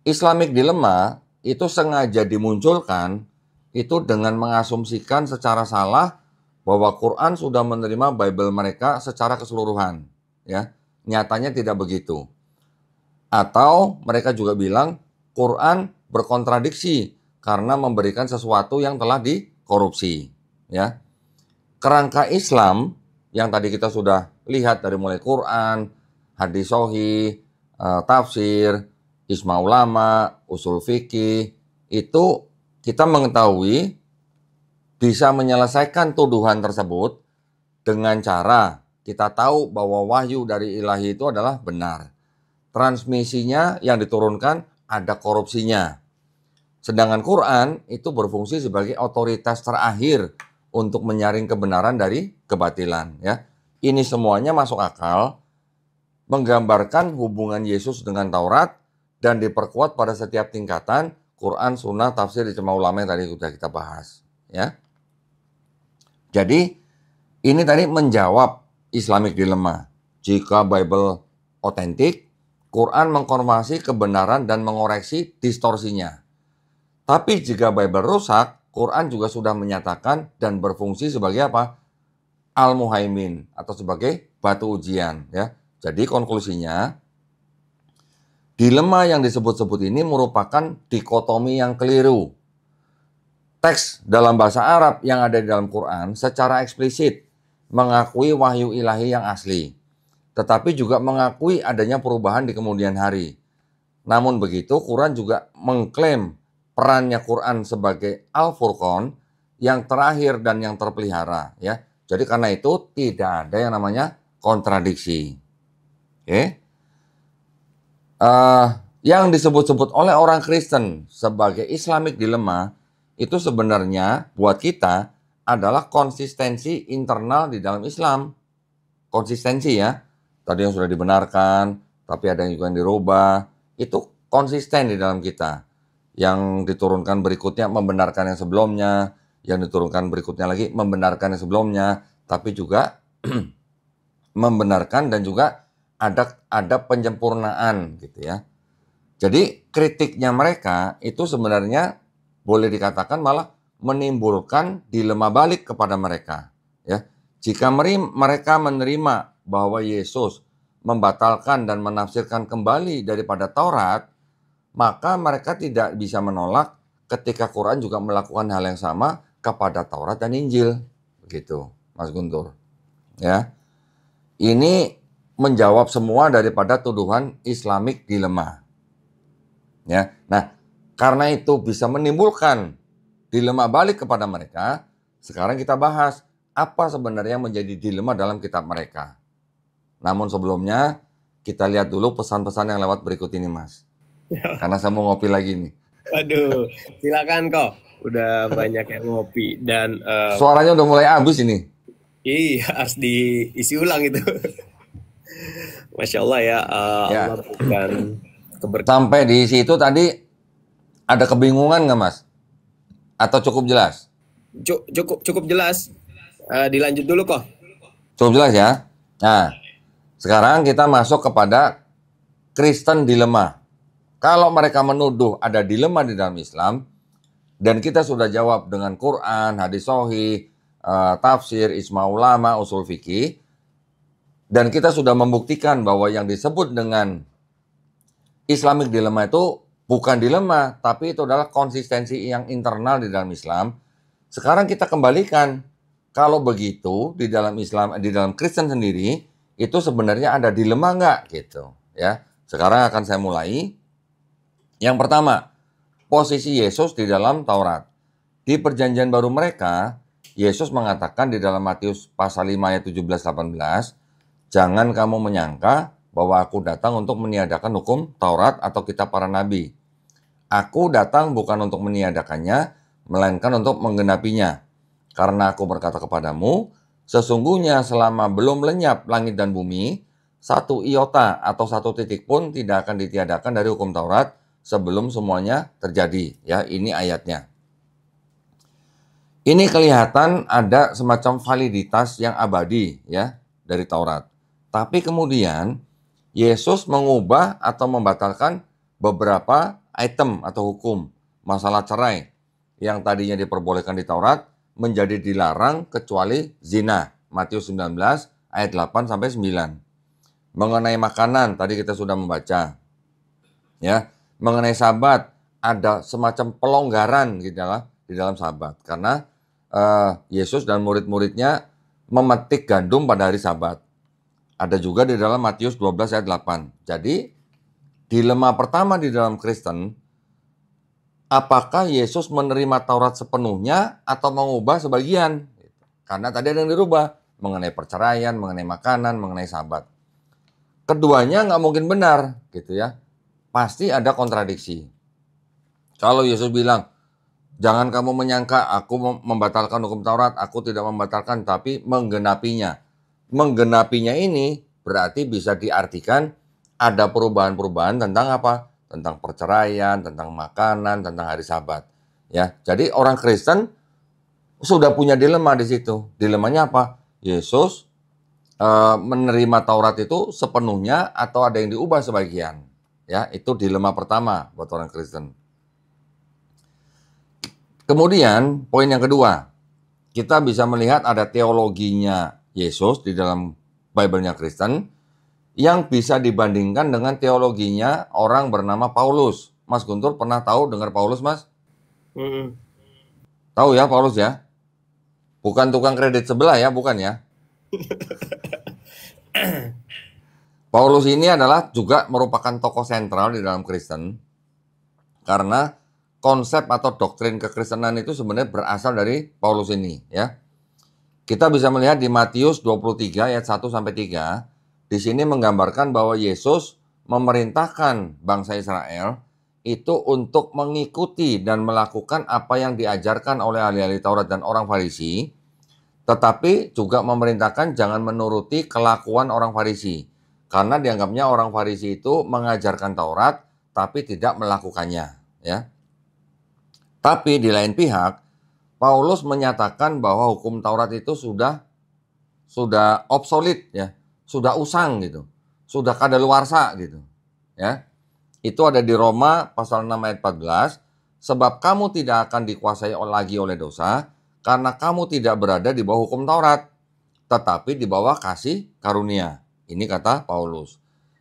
Islamic Dilemma itu sengaja dimunculkan itu dengan mengasumsikan secara salah bahwa Quran sudah menerima Bible mereka secara keseluruhan. Ya, nyatanya tidak begitu. Atau mereka juga bilang Quran berkontradiksi karena memberikan sesuatu yang telah dikorupsi. Ya. Kerangka Islam yang tadi kita sudah lihat dari mulai Quran, hadis sahih, tafsir, ijma ulama, usul fikih, itu kita mengetahui bisa menyelesaikan tuduhan tersebut dengan cara kita tahu bahwa wahyu dari ilahi itu adalah benar. Transmisinya yang diturunkan ada korupsinya. Sedangkan Quran itu berfungsi sebagai otoritas terakhir untuk menyaring kebenaran dari kebatilan. Ya. Ini semuanya masuk akal, menggambarkan hubungan Yesus dengan Taurat dan diperkuat pada setiap tingkatan Quran, Sunnah, tafsir, ijma ulama yang tadi sudah kita bahas. Ya. Jadi ini tadi menjawab Islamic Dilemma. Jika Bible otentik, Quran mengkonfirmasi kebenaran dan mengoreksi distorsinya. Tapi jika Bible rusak, Quran juga sudah menyatakan dan berfungsi sebagai apa? Al-Muhaimin atau sebagai batu ujian, ya. Jadi konklusinya, dilema yang disebut-sebut ini merupakan dikotomi yang keliru. Teks dalam bahasa Arab yang ada di dalam Quran secara eksplisit mengakui wahyu ilahi yang asli, tetapi juga mengakui adanya perubahan di kemudian hari. Namun begitu, Quran juga mengklaim perannya Quran sebagai Al-Furqan yang terakhir dan yang terpelihara, ya. Jadi karena itu tidak ada yang namanya kontradiksi. Oke. Yang disebut-sebut oleh orang Kristen sebagai Islamic dilemma itu sebenarnya buat kita adalah konsistensi internal di dalam Islam. Konsistensi, ya. Tadi yang sudah dibenarkan, tapi ada yang juga yang dirubah. Itu konsisten di dalam kita. Yang diturunkan berikutnya membenarkan yang sebelumnya, yang diturunkan berikutnya lagi membenarkan yang sebelumnya, tapi juga membenarkan dan juga ada penyempurnaan gitu, ya. Jadi kritiknya mereka itu sebenarnya boleh dikatakan malah menimbulkan dilema balik kepada mereka, ya. Jika mereka menerima bahwa Yesus membatalkan dan menafsirkan kembali daripada Taurat, maka mereka tidak bisa menolak ketika Quran juga melakukan hal yang sama kepada Taurat dan Injil. Begitu, Mas Guntur. Ya. Ini menjawab semua daripada tuduhan Islamic dilemma. Ya. Nah, karena itu bisa menimbulkan dilema balik kepada mereka, sekarang kita bahas apa sebenarnya menjadi dilema dalam kitab mereka. Namun sebelumnya, kita lihat dulu pesan-pesan yang lewat berikut ini, Mas. Karena saya mau ngopi lagi nih. Waduh, silakan kok. Udah banyak yang ngopi dan suaranya udah mulai habis ini. Iya, harus diisi ulang itu. Masya Allah ya, Ya. Allah berikan keberkahan. Sampai di situ tadi ada kebingungan nggak, Mas? Atau cukup jelas? Cukup jelas. Dilanjut dulu kok. Cukup jelas ya. Nah, sekarang kita masuk kepada Kristen dilema. Kalau mereka menuduh ada dilema di dalam Islam, dan kita sudah jawab dengan Quran, hadis sahih, tafsir, ijma ulama, usul fikih, dan kita sudah membuktikan bahwa yang disebut dengan Islamic dilema itu bukan dilema, tapi itu adalah konsistensi yang internal di dalam Islam. Sekarang kita kembalikan, kalau begitu di dalam Islam, di dalam Kristen sendiri, itu sebenarnya ada dilema nggak gitu, ya. Sekarang akan saya mulai. Yang pertama, posisi Yesus di dalam Taurat. Di perjanjian baru mereka, Yesus mengatakan di dalam Matius pasal 5 ayat 17-18, jangan kamu menyangka bahwa aku datang untuk meniadakan hukum Taurat atau kitab para nabi. Aku datang bukan untuk meniadakannya, melainkan untuk menggenapinya. Karena aku berkata kepadamu, sesungguhnya selama belum lenyap langit dan bumi, satu iota atau satu titik pun tidak akan ditiadakan dari hukum Taurat sebelum semuanya terjadi. Ya, ini ayatnya. Ini kelihatan ada semacam validitas yang abadi, ya, dari Taurat. Tapi kemudian Yesus mengubah atau membatalkan beberapa item atau hukum. Masalah cerai yang tadinya diperbolehkan di Taurat menjadi dilarang kecuali zina. Matius 19 ayat 8 sampai 9. Mengenai makanan tadi kita sudah membaca. Ya, mengenai Sabat ada semacam pelonggaran gitu di dalam Sabat karena Yesus dan murid-muridnya memetik gandum pada hari Sabat. Ada juga di dalam Matius 12 ayat 8. Jadi dilema pertama di dalam Kristen, apakah Yesus menerima Taurat sepenuhnya atau mengubah sebagian? Karena tadi ada yang dirubah mengenai perceraian, mengenai makanan, mengenai Sabat. Keduanya nggak mungkin benar, gitu ya. Pasti ada kontradiksi. Kalau Yesus bilang, jangan kamu menyangka aku membatalkan hukum Taurat, aku tidak membatalkan, tapi menggenapinya. Menggenapinya ini berarti bisa diartikan ada perubahan-perubahan tentang apa? Tentang perceraian, tentang makanan, tentang hari Sabat. Ya, jadi orang Kristen sudah punya dilema di situ. Dilemanya apa? Yesus menerima Taurat itu sepenuhnya atau ada yang diubah sebagian. Ya, itu dilema pertama buat orang Kristen. Kemudian, poin yang kedua, kita bisa melihat ada teologinya Yesus di dalam Bible-nya Kristen yang bisa dibandingkan dengan teologinya orang bernama Paulus. Mas Guntur pernah tahu dengar Paulus, Mas? Tahu ya Paulus ya? Bukan tukang kredit sebelah ya, bukan ya? Paulus ini adalah juga merupakan tokoh sentral di dalam Kristen karena konsep atau doktrin kekristenan itu sebenarnya berasal dari Paulus ini ya. Kita bisa melihat di Matius 23 ayat 1 sampai 3, di sini menggambarkan bahwa Yesus memerintahkan bangsa Israel itu untuk mengikuti dan melakukan apa yang diajarkan oleh ahli-ahli Taurat dan orang Farisi, tetapi juga memerintahkan jangan menuruti kelakuan orang Farisi. Karena dianggapnya orang Farisi itu mengajarkan Taurat tapi tidak melakukannya, ya. Tapi di lain pihak, Paulus menyatakan bahwa hukum Taurat itu sudah obsolet ya, sudah usang gitu. Sudah kadaluarsa gitu, ya. Itu ada di Roma pasal 6 ayat 14, sebab kamu tidak akan dikuasai lagi oleh dosa karena kamu tidak berada di bawah hukum Taurat, tetapi di bawah kasih karunia. Ini kata Paulus.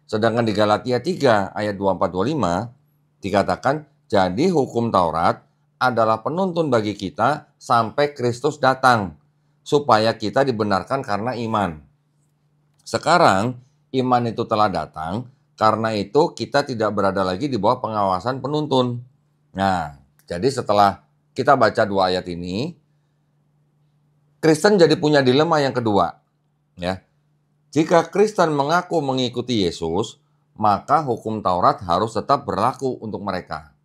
Sedangkan di Galatia 3 ayat 24-25 dikatakan, jadi hukum Taurat adalah penuntun bagi kita sampai Kristus datang, supaya kita dibenarkan karena iman. Sekarang iman itu telah datang, karena itu kita tidak berada lagi di bawah pengawasan penuntun. Nah, jadi setelah kita baca dua ayat ini, Kristen jadi punya dilema yang kedua, ya. Jika Kristen mengaku mengikuti Yesus, maka hukum Taurat harus tetap berlaku untuk mereka.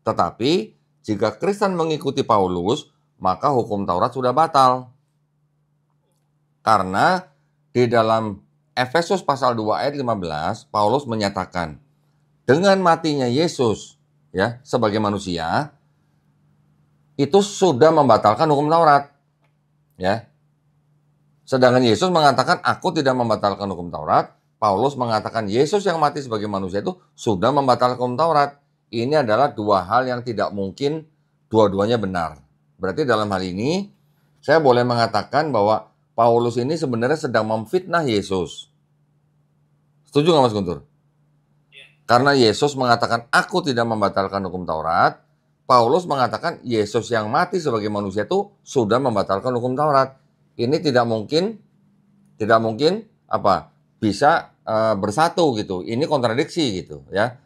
Tetapi, jika Kristen mengikuti Paulus, maka hukum Taurat sudah batal. Karena di dalam Efesus pasal 2 ayat 15, Paulus menyatakan, dengan matinya Yesus ya sebagai manusia, itu sudah membatalkan hukum Taurat. Ya. Sedangkan Yesus mengatakan, aku tidak membatalkan hukum Taurat. Paulus mengatakan, Yesus yang mati sebagai manusia itu sudah membatalkan hukum Taurat. Ini adalah dua hal yang tidak mungkin dua-duanya benar. Berarti dalam hal ini, saya boleh mengatakan bahwa Paulus ini sebenarnya sedang memfitnah Yesus. Setuju nggak Mas Guntur? Karena Yesus mengatakan, aku tidak membatalkan hukum Taurat. Paulus mengatakan, Yesus yang mati sebagai manusia itu sudah membatalkan hukum Taurat. Ini tidak mungkin bisa bersatu gitu. Ini kontradiksi gitu ya.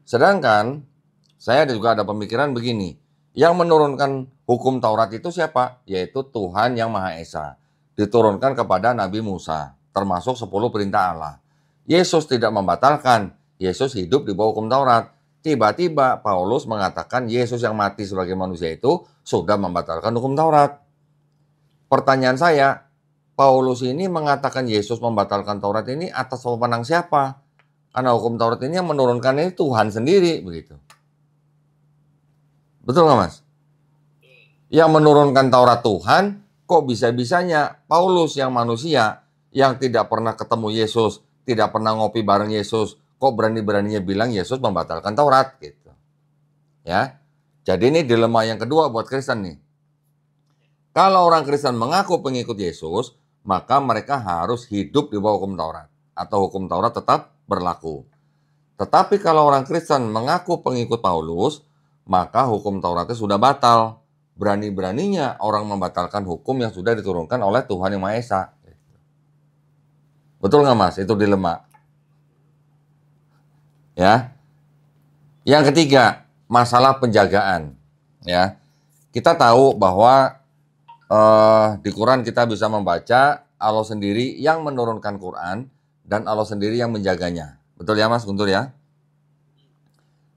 Sedangkan saya juga ada pemikiran begini, yang menurunkan hukum Taurat itu siapa? Yaitu Tuhan yang Maha Esa. Diturunkan kepada Nabi Musa, termasuk 10 perintah Allah. Yesus tidak membatalkan, Yesus hidup di bawah hukum Taurat. Tiba-tiba Paulus mengatakan Yesus yang mati sebagai manusia itu sudah membatalkan hukum Taurat. Pertanyaan saya, Paulus ini mengatakan Yesus membatalkan Taurat ini atas wewenang siapa? Karena hukum Taurat ini yang menurunkan ini Tuhan sendiri, begitu. Betul nggak Mas? Yang menurunkan Taurat Tuhan, kok bisa-bisanya Paulus yang manusia, yang tidak pernah ketemu Yesus, tidak pernah ngopi bareng Yesus, kok berani-beraninya bilang Yesus membatalkan Taurat, gitu. Ya, jadi ini dilema yang kedua buat Kristen nih. Kalau orang Kristen mengaku pengikut Yesus, maka mereka harus hidup di bawah hukum Taurat, atau hukum Taurat tetap berlaku. Tetapi kalau orang Kristen mengaku pengikut Paulus, maka hukum Tauratnya sudah batal. Berani-beraninya orang membatalkan hukum yang sudah diturunkan oleh Tuhan Yang Maha Esa. Betul nggak Mas? Itu dilema. Ya. Yang ketiga, masalah penjagaan. Ya. Kita tahu bahwa di Quran kita bisa membaca Allah sendiri yang menurunkan Quran dan Allah sendiri yang menjaganya. Betul ya Mas Guntur ya?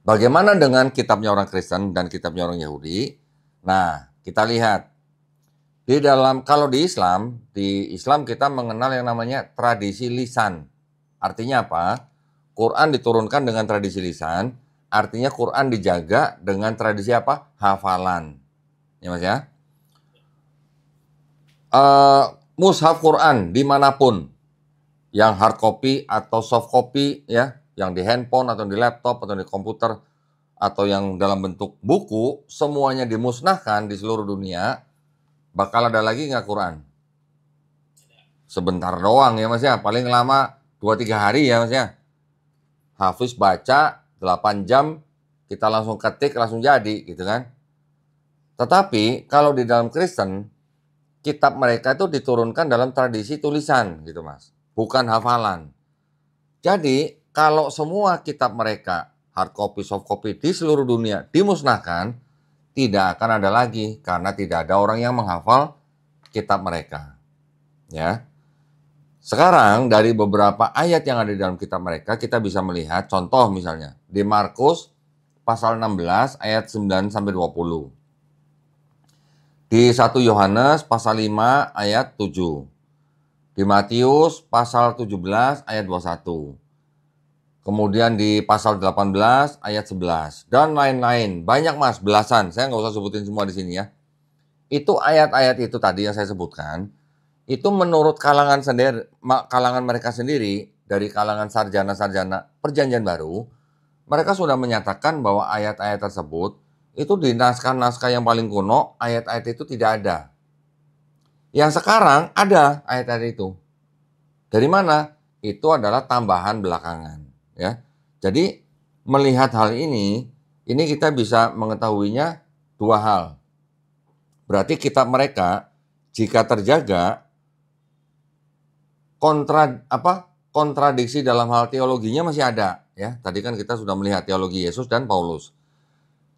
Bagaimana dengan kitabnya orang Kristen dan kitabnya orang Yahudi? Nah, kita lihat. Kalau di Islam kita mengenal yang namanya tradisi lisan. Artinya apa? Quran diturunkan dengan tradisi lisan, artinya Quran dijaga dengan tradisi apa? Hafalan. Ya Mas ya? Mushaf Quran dimanapun, yang hard copy atau soft copy ya, yang di handphone atau di laptop atau di komputer atau yang dalam bentuk buku, semuanya dimusnahkan di seluruh dunia, bakal ada lagi nggak Quran? Sebentar doang ya Mas ya, paling lama 2-3 hari ya Mas ya. Hafiz baca 8 jam, kita langsung ketik, langsung jadi gitu kan. Tetapi kalau di dalam Kristen, kitab mereka itu diturunkan dalam tradisi tulisan gitu Mas, bukan hafalan. Jadi kalau semua kitab mereka, hard copy, soft copy di seluruh dunia dimusnahkan, tidak akan ada lagi karena tidak ada orang yang menghafal kitab mereka. Ya. Sekarang dari beberapa ayat yang ada di dalam kitab mereka, kita bisa melihat contoh misalnya di Markus pasal 16 ayat 9 sampai 20. Di 1 Yohanes pasal 5 ayat 7. Di Matius pasal 17 ayat 21. Kemudian di pasal 18 ayat 11 dan lain-lain. Banyak Mas, belasan. Saya nggak usah sebutin semua di sini ya. Itu ayat-ayat itu tadi yang saya sebutkan, itu menurut kalangan mereka sendiri, dari kalangan sarjana-sarjana Perjanjian Baru, mereka sudah menyatakan bahwa ayat-ayat tersebut itu di naskah-naskah yang paling kuno, ayat-ayat itu tidak ada. Yang sekarang ada ayat-ayat itu. Dari mana? Itu adalah tambahan belakangan, ya. Jadi melihat hal ini kita bisa mengetahuinya dua hal. Berarti kitab mereka jika terjaga, kontradiksi dalam hal teologinya masih ada, ya. Tadi kan kita sudah melihat teologi Yesus dan Paulus.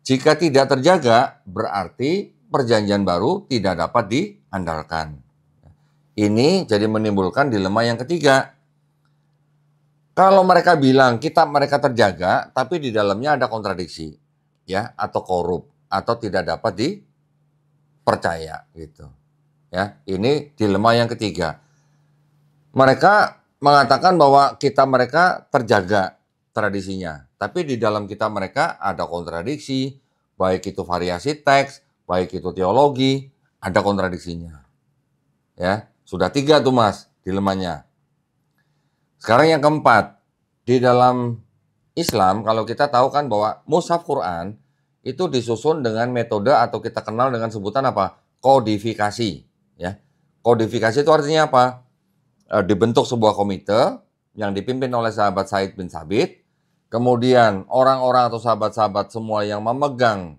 Jika tidak terjaga, berarti Perjanjian Baru tidak dapat diandalkan. Ini jadi menimbulkan dilema yang ketiga. Kalau mereka bilang kitab mereka terjaga, tapi di dalamnya ada kontradiksi, ya, atau korup, atau tidak dapat dipercaya, gitu. Ya, ini dilema yang ketiga. Mereka mengatakan bahwa kitab mereka terjaga tradisinya, tapi di dalam kitab mereka ada kontradiksi, baik itu variasi teks, baik itu teologi, ada kontradiksinya. Ya, sudah 3 tuh Mas dilemanya. Sekarang yang keempat, di dalam Islam kalau kita tahu kan bahwa mushaf Quran itu disusun dengan metode atau kita kenal dengan sebutan apa? Kodifikasi, ya. Kodifikasi itu artinya apa? Dibentuk sebuah komite yang dipimpin oleh sahabat Said bin Sabit. Kemudian orang-orang atau sahabat-sahabat semua yang memegang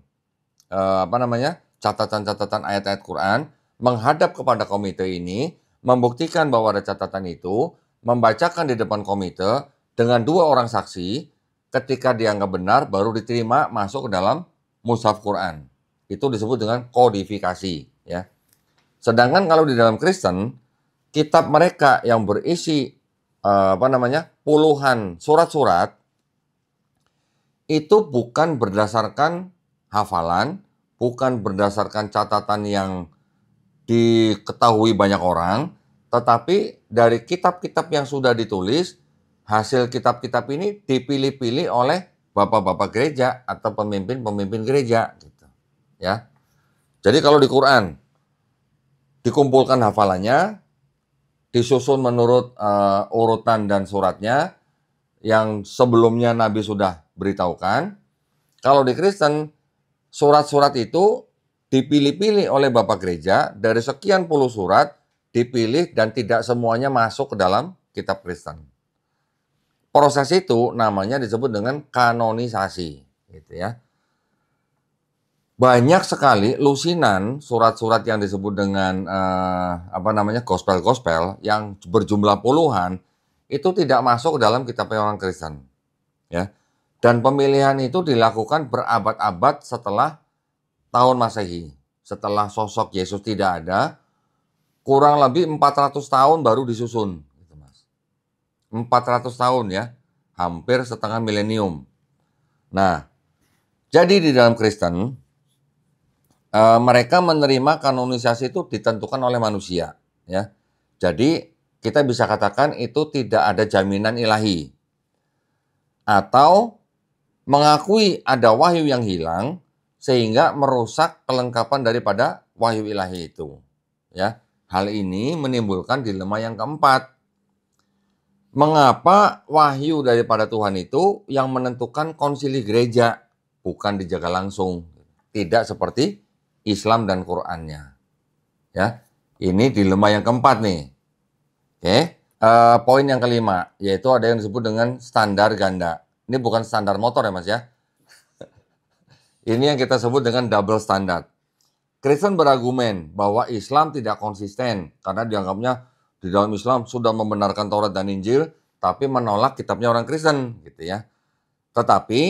catatan-catatan ayat-ayat Quran menghadap kepada komite ini, membuktikan bahwa ada catatan itu, membacakan di depan komite dengan 2 orang saksi. Ketika dianggap benar baru diterima masuk ke dalam mushaf Quran. Itu disebut dengan kodifikasi, ya. Sedangkan kalau di dalam Kristen, kitab mereka yang berisi puluhan surat-surat itu bukan berdasarkan hafalan, bukan berdasarkan catatan yang diketahui banyak orang, tetapi dari kitab-kitab yang sudah ditulis, hasil kitab-kitab ini dipilih-pilih oleh bapak-bapak gereja atau pemimpin-pemimpin gereja, gitu. Ya. Jadi kalau di Quran dikumpulkan hafalannya, disusun menurut urutan dan suratnya yang sebelumnya Nabi sudah beritahukan. Kalau di Kristen, surat-surat itu dipilih-pilih oleh Bapak Gereja, dari sekian puluh surat dipilih dan tidak semuanya masuk ke dalam kitab Kristen. Proses itu namanya disebut dengan kanonisasi, gitu ya. Banyak sekali lusinan surat-surat yang disebut dengan gospel-gospel yang berjumlah puluhan itu tidak masuk dalam kitab orang Kristen, ya. Dan pemilihan itu dilakukan berabad-abad setelah tahun Masehi. Setelah sosok Yesus tidak ada, kurang lebih 400 tahun baru disusun, gitu Mas. 400 tahun ya, hampir setengah milenium. Nah, jadi di dalam Kristen mereka menerima kanonisasi itu ditentukan oleh manusia, ya. Jadi kita bisa katakan itu tidak ada jaminan ilahi, atau mengakui ada wahyu yang hilang sehingga merusak kelengkapan daripada wahyu ilahi itu, ya. Hal ini menimbulkan dilema yang keempat. Mengapa wahyu daripada Tuhan itu yang menentukan konsili gereja, bukan dijaga langsung. Tidak seperti Islam dan Qur'annya. Ya, ini dilema yang keempat nih. Oke, poin yang kelima, yaitu ada yang disebut dengan standar ganda. Ini bukan standar motor ya Mas ya. Ini yang kita sebut dengan double standard. Kristen berargumen bahwa Islam tidak konsisten karena dianggapnya di dalam Islam sudah membenarkan Taurat dan Injil, tapi menolak kitabnya orang Kristen, gitu ya. Tetapi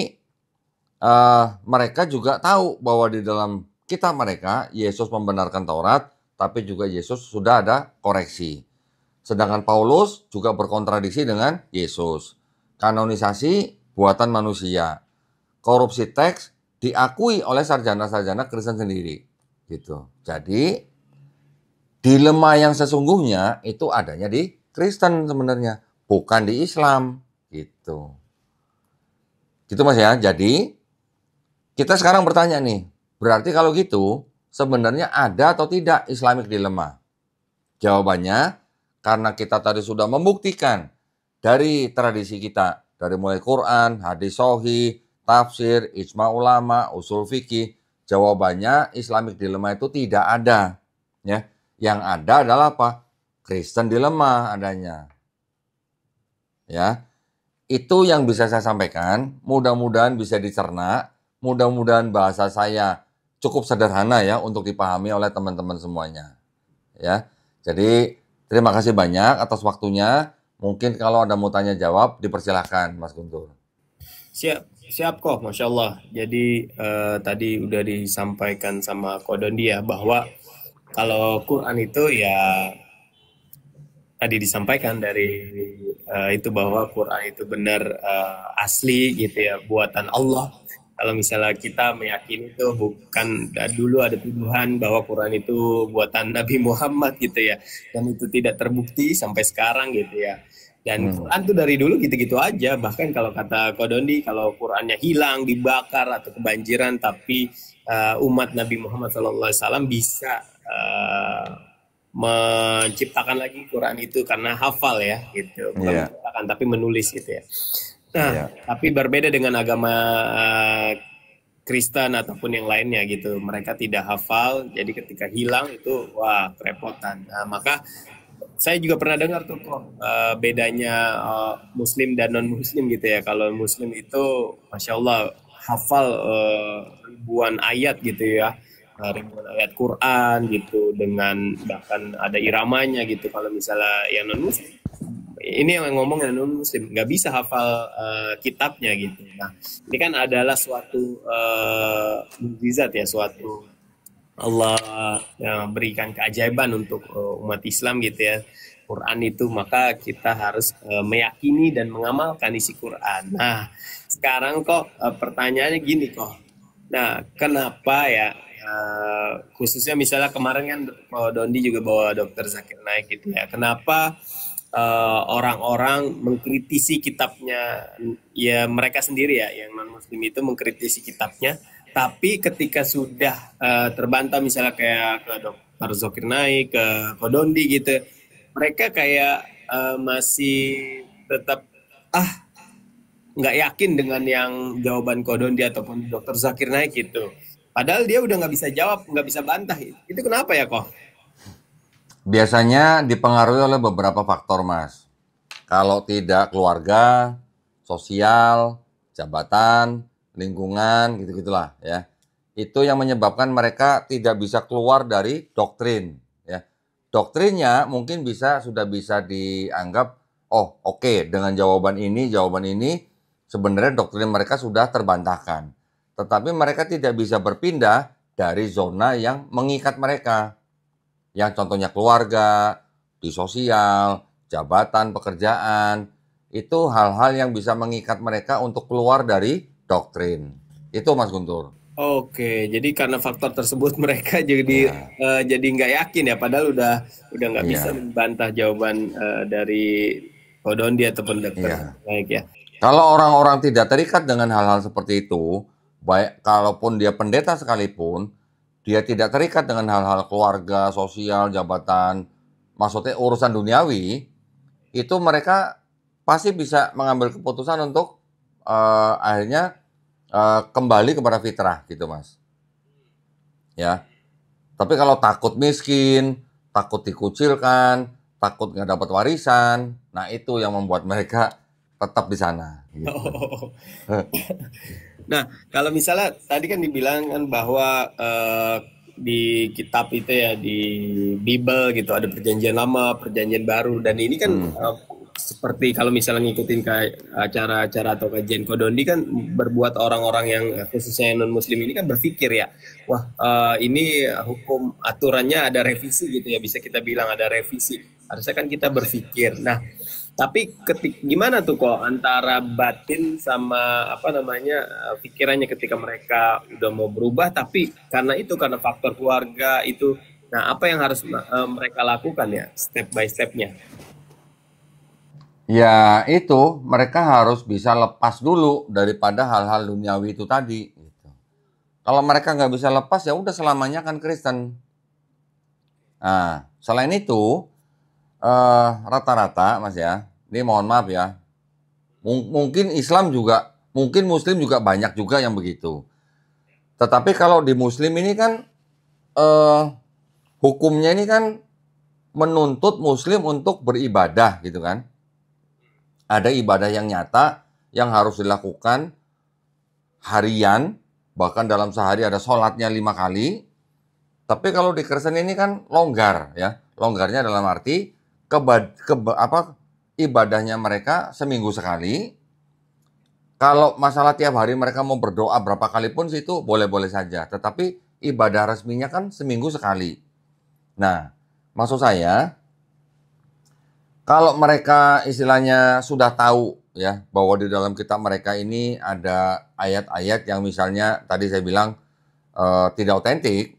mereka juga tahu bahwa di dalam kitab mereka Yesus membenarkan Taurat, tapi juga Yesus sudah ada koreksi. Sedangkan Paulus juga berkontradiksi dengan Yesus. Kanonisasi buatan manusia. Korupsi teks diakui oleh sarjana-sarjana Kristen sendiri. Gitu. Jadi dilema yang sesungguhnya itu adanya di Kristen sebenarnya, bukan di Islam, gitu. Gitu Mas ya. Jadi kita sekarang bertanya nih, berarti kalau gitu sebenarnya ada atau tidak Islamic dilemma? Jawabannya, karena kita tadi sudah membuktikan dari tradisi kita, dari mulai Quran, hadis sahih, tafsir, ijma ulama, usul fikih, jawabannya Islamic dilemma itu tidak ada, ya. Yang ada adalah apa? Kristen dilemma adanya. Ya. Itu yang bisa saya sampaikan, mudah-mudahan bisa dicerna, mudah-mudahan bahasa saya cukup sederhana ya untuk dipahami oleh teman-teman semuanya. Ya. Jadi terima kasih banyak atas waktunya. Mungkin kalau ada mau tanya jawab dipersilahkan Mas Guntur. Siap kok, Masya Allah. Jadi tadi udah disampaikan sama Kodondi ya bahwa kalau Quran itu ya tadi disampaikan dari itu bahwa Quran itu benar asli gitu ya, buatan Allah. Kalau misalnya kita meyakini itu bukan dulu ada tuduhan bahwa Quran itu buatan Nabi Muhammad gitu ya, dan itu tidak terbukti sampai sekarang gitu ya. Dan Quran tuh dari dulu gitu-gitu aja. Bahkan kalau kata Kodondi, kalau Qurannya hilang, dibakar atau kebanjiran, tapi umat Nabi Muhammad SAW bisa menciptakan lagi Quran itu karena hafal ya gitu, bukan menciptakan tapi menulis gitu ya. Nah, tapi berbeda dengan agama Kristen ataupun yang lainnya gitu, mereka tidak hafal, jadi ketika hilang itu wah kerepotan. Nah, maka saya juga pernah dengar tuh kok bedanya Muslim dan non Muslim gitu ya. Kalau Muslim itu, masya Allah hafal ribuan ayat gitu ya, ribuan ayat Quran gitu, dengan bahkan ada iramanya gitu. Kalau misalnya yang non Muslim, ini yang ngomong yang non Muslim nggak bisa hafal kitabnya gitu. Nah, ini kan adalah suatu mukjizat ya, suatu Allah yang berikan keajaiban untuk umat Islam gitu ya, Quran itu. Maka kita harus meyakini dan mengamalkan isi Quran. Nah, sekarang kok pertanyaannya gini kok. Nah, kenapa ya khususnya misalnya kemarin kan Dondi juga bawa Dokter Zakir Naik gitu ya. Kenapa orang-orang mengkritisi kitabnya ya, mereka sendiri ya yang non muslim itu mengkritisi kitabnya, tapi ketika sudah terbantah misalnya kayak ke Dr. Zakir Naik, ke Kodondi gitu, mereka kayak masih tetap nggak yakin dengan yang jawaban Kodondi ataupun Dr. Zakir Naik gitu. Padahal dia udah nggak bisa jawab, nggak bisa bantah. Itu kenapa ya kok? Biasanya dipengaruhi oleh beberapa faktor, Mas. Kalau tidak keluarga, sosial, jabatan, lingkungan, gitu-gitulah ya. Itu yang menyebabkan mereka tidak bisa keluar dari doktrin ya. Doktrinnya mungkin sudah bisa dianggap oke, dengan jawaban ini sebenarnya doktrin mereka sudah terbantahkan. Tetapi mereka tidak bisa berpindah dari zona yang mengikat mereka. Yang contohnya keluarga, di sosial, jabatan, pekerjaan, itu hal-hal yang bisa mengikat mereka untuk keluar dari doktrin. Itu Mas Guntur. Oke, jadi karena faktor tersebut mereka jadi nggak yakin ya, padahal udah nggak bisa membantah jawaban dari Kodondi ataupun dokter baik ya. Kalau orang-orang tidak terikat dengan hal-hal seperti itu, baik kalaupun dia pendeta sekalipun, dia tidak terikat dengan hal-hal keluarga, sosial, jabatan, maksudnya urusan duniawi, itu mereka pasti bisa mengambil keputusan untuk akhirnya kembali kepada fitrah gitu Mas. Ya. Tapi kalau takut miskin, takut dikucilkan, takut nggak dapat warisan, nah itu yang membuat mereka tetap di sana. Gitu. Oh. Nah, kalau misalnya tadi kan dibilang kan bahwa di kitab itu ya di Bible gitu ada perjanjian lama, perjanjian baru dan ini kan seperti kalau misalnya ngikutin kayak acara-acara atau kajian Kodondi kan berbuat orang-orang yang khususnya non muslim ini kan berpikir ya, wah ini hukum aturannya ada revisi gitu ya bisa kita bilang ada revisi. Harusnya kan kita berpikir. Nah, tapi gimana tuh kok antara batin sama apa namanya pikirannya ketika mereka udah mau berubah tapi karena faktor keluarga itu. Nah, apa yang harus mereka lakukan ya step by stepnya? Ya itu, mereka harus bisa lepas dulu daripada hal-hal duniawi itu tadi. Gitu. Kalau mereka nggak bisa lepas, ya udah selamanya kan Kristen. Nah, selain itu, rata-rata Mas ya, ini mohon maaf ya, mungkin Islam juga, mungkin Muslim juga banyak juga yang begitu. Tetapi kalau di Muslim ini kan, hukumnya ini kan menuntut Muslim untuk beribadah gitu kan. Ada ibadah yang nyata yang harus dilakukan harian, bahkan dalam sehari ada sholatnya 5 kali. Tapi kalau di Kristen ini kan longgar ya, longgarnya dalam arti ibadahnya mereka seminggu sekali. Kalau masalah tiap hari mereka mau berdoa berapa kali pun situ boleh-boleh saja. Tetapi ibadah resminya kan seminggu sekali. Nah, maksud saya, kalau mereka istilahnya sudah tahu ya bahwa di dalam kitab mereka ini ada ayat-ayat yang misalnya tadi saya bilang tidak otentik,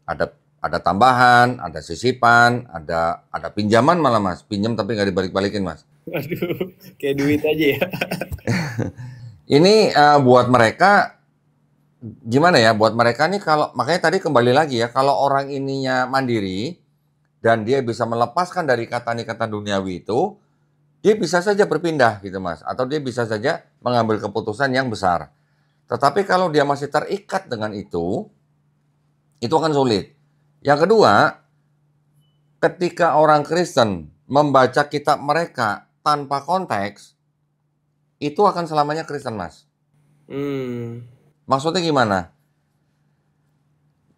ada tambahan, ada sisipan, ada pinjaman malah Mas, pinjam tapi nggak dibalik-balikin Mas. Waduh, kayak duit aja ya. Ini buat mereka gimana ya? Buat mereka nih kalau makanya tadi kembali lagi ya, kalau orang ininya mandiri dan dia bisa melepaskan dari kata-kata duniawi itu, dia bisa saja berpindah gitu Mas, atau dia bisa saja mengambil keputusan yang besar. Tetapi kalau dia masih terikat dengan itu akan sulit. Yang kedua, ketika orang Kristen membaca kitab mereka tanpa konteks, itu akan selamanya Kristen Mas. Maksudnya gimana?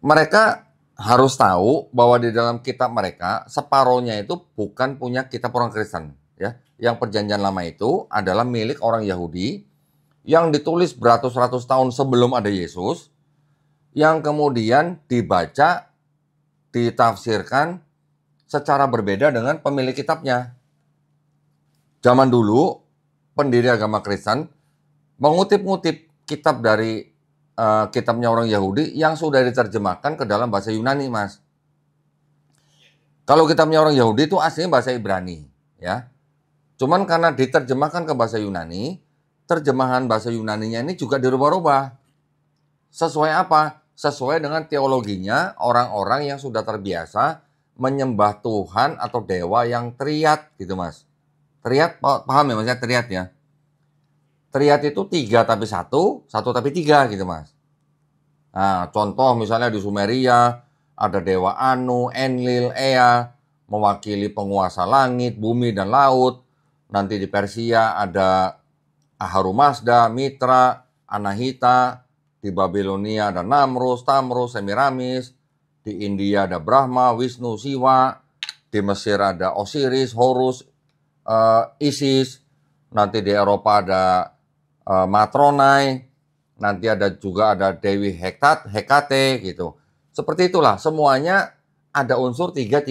Mereka harus tahu bahwa di dalam kitab mereka separohnya itu bukan punya kitab orang Kristen ya. Yang perjanjian lama itu adalah milik orang Yahudi yang ditulis beratus-ratus tahun sebelum ada Yesus, yang kemudian dibaca, ditafsirkan secara berbeda dengan pemilik kitabnya. Zaman dulu pendiri agama Kristen mengutip-ngutip kitab dari kitabnya orang Yahudi yang sudah diterjemahkan ke dalam bahasa Yunani, Mas. Kalau kitabnya orang Yahudi itu aslinya bahasa Ibrani, ya. Cuman karena diterjemahkan ke bahasa Yunani, terjemahan bahasa Yunaninya ini juga dirubah-rubah. Sesuai apa? Sesuai dengan teologinya orang-orang yang sudah terbiasa menyembah Tuhan atau dewa yang triad gitu, Mas. Triad, paham ya maksudnya triad ya? Triad itu 3 tapi 1 tapi 3 gitu Mas. Nah, contoh misalnya di Sumeria ada dewa Anu, Enlil, Ea, mewakili penguasa langit, bumi, dan laut. Nanti di Persia ada Ahura-Mazda, Mitra, Anahita. Di Babilonia ada Namrus, Tamrus, Semiramis. Di India ada Brahma, Wisnu, Siwa. Di Mesir ada Osiris, Horus, Isis. Nanti di Eropa ada Matronai, nanti juga ada Dewi Hekate gitu. Seperti itulah, semuanya ada unsur 3.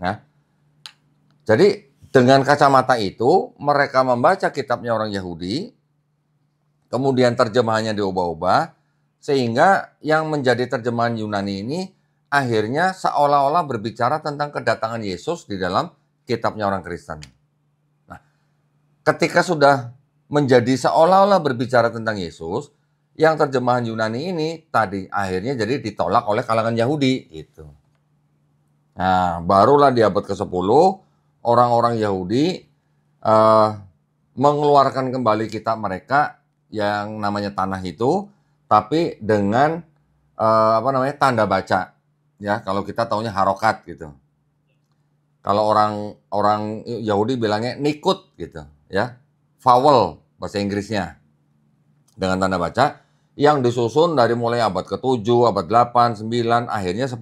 Nah, jadi dengan kacamata itu mereka membaca kitabnya orang Yahudi, kemudian terjemahannya diubah-ubah, sehingga yang menjadi terjemahan Yunani ini akhirnya seolah-olah berbicara tentang kedatangan Yesus di dalam kitabnya orang Kristen. Ketika sudah menjadi seolah-olah berbicara tentang Yesus, yang terjemahan Yunani ini tadi akhirnya jadi ditolak oleh kalangan Yahudi gitu. Nah, barulah di abad ke-10 orang-orang Yahudi mengeluarkan kembali kitab mereka yang namanya Tanakh itu, tapi dengan tanda baca, ya. Kalau kita taunya harokat gitu. Kalau orang Yahudi bilangnya nikut gitu, ya, vowel bahasa Inggrisnya dengan tanda baca yang disusun dari mulai abad ke-7, abad 8, 9, akhirnya 10